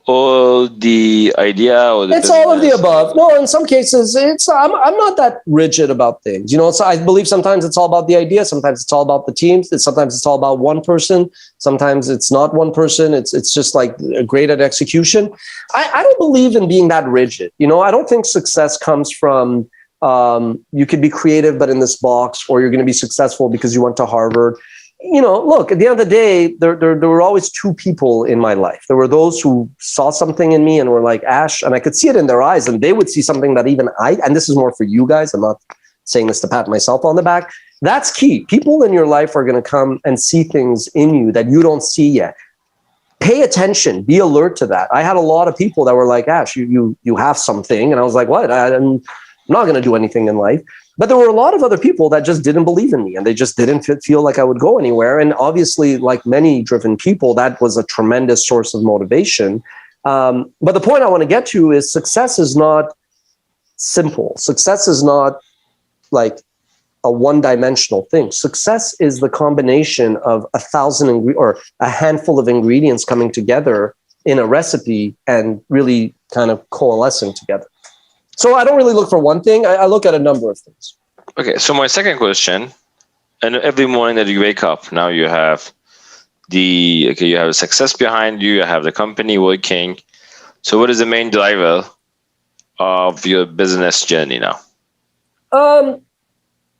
or the idea or the It's business? all of the above. No, in some cases, I'm not that rigid about things. So I believe sometimes it's all about the idea. Sometimes it's all about the teams. Sometimes it's all about one person. Sometimes it's not one person. It's just like great at execution. I don't believe in being that rigid. I don't think success comes from you could be creative, but in this box, or you're going to be successful because you went to Harvard. Look, at the end of the day, there were always two people in my life. There were those who saw something in me and were like, Ash, and I could see it in their eyes, and they would see something that even and this is more for you guys, I'm not saying this to pat myself on the back. That's key. People in your life are going to come and see things in you that you don't see yet. Pay attention, be alert to that. I had a lot of people that were like, Ash, you have something. And I was like, what? I'm not going to do anything in life. But there were a lot of other people that just didn't believe in me, and they just didn't feel like I would go anywhere. And obviously, like many driven people, that was a tremendous source of motivation. But the point I want to get to is success is not simple. Success is not like a one-dimensional thing. Success is the combination of or a handful of ingredients coming together in a recipe and really kind of coalescing together. So I don't really look for one thing. I look at a number of things. Okay, so my second question, and every morning that you wake up, now you have you have a success behind you, you have the company working. So what is the main driver of your business journey now?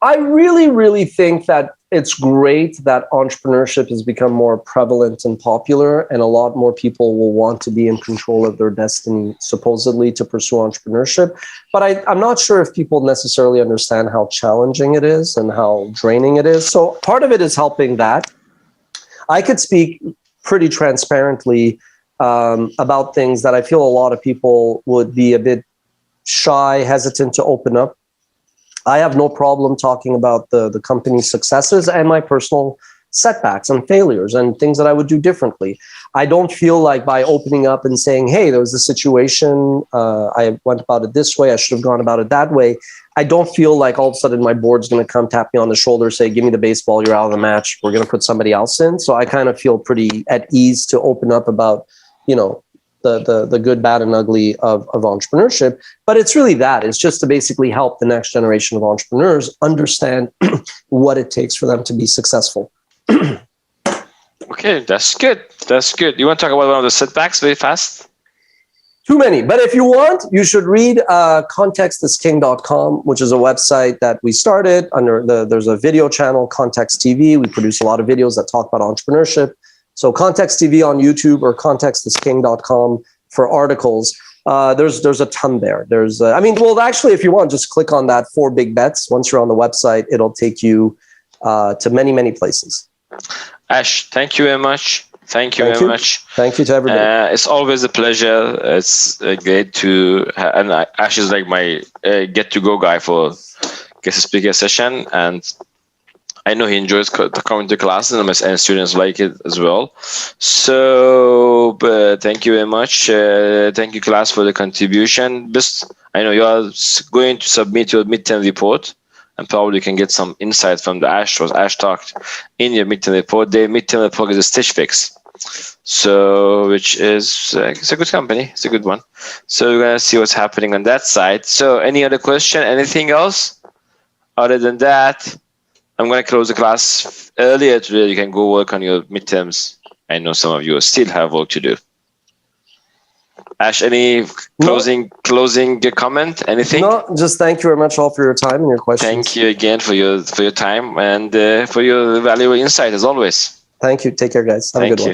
I really, really think that it's great that entrepreneurship has become more prevalent and popular, and a lot more people will want to be in control of their destiny, supposedly, to pursue entrepreneurship. But I'm not sure if people necessarily understand how challenging it is and how draining it is. So part of it is helping that. I could speak pretty transparently about things that I feel a lot of people would be a bit shy, hesitant to open up. I have no problem talking about the company's successes and my personal setbacks and failures and things that I would do differently. I don't feel like by opening up and saying, hey, there was a situation, I went about it this way, I should have gone about it that way. I don't feel like all of a sudden my board's going to come tap me on the shoulder, say, give me the baseball, you're out of the match, we're going to put somebody else in. So I kind of feel pretty at ease to open up about, the good, bad, and ugly of entrepreneurship. But it's really that. It's just to basically help the next generation of entrepreneurs understand what it takes for them to be successful. Okay, that's good. That's good. You want to talk about one of the setbacks very fast? Too many. But if you want, you should read contextisking.com, which is a website that we started there's a video channel, ContextTV. We produce a lot of videos that talk about entrepreneurship. So ContextTV on YouTube or contextisking.com for articles. There's a ton there. Actually, if you want, just click on that 4 big bets. Once you're on the website, it'll take you to many, many places. Ash, thank you very much. Thank you very much. Thank you to everybody. It's always a pleasure. It's great to, and Ash is like my get-to-go guy for guest speaker session, and I know he enjoys coming to classes, and students like it as well. So, thank you very much. Thank you, class, for the contribution. I know you are going to submit your midterm report, and probably can get some insight from the Ash talked in your midterm report. The midterm report is a Stitch Fix, so which is it's a good company. It's a good one. So we're gonna see what's happening on that side. So, any other question? Anything else? Other than that, I'm going to close the class earlier today. You can go work on your midterms. I know some of you still have work to do. Ash, any closing comment? Anything? No, just thank you very much all for your time and your questions. Thank you again for your time and for your valuable insight as always. Thank you. Take care, guys. Have a good one.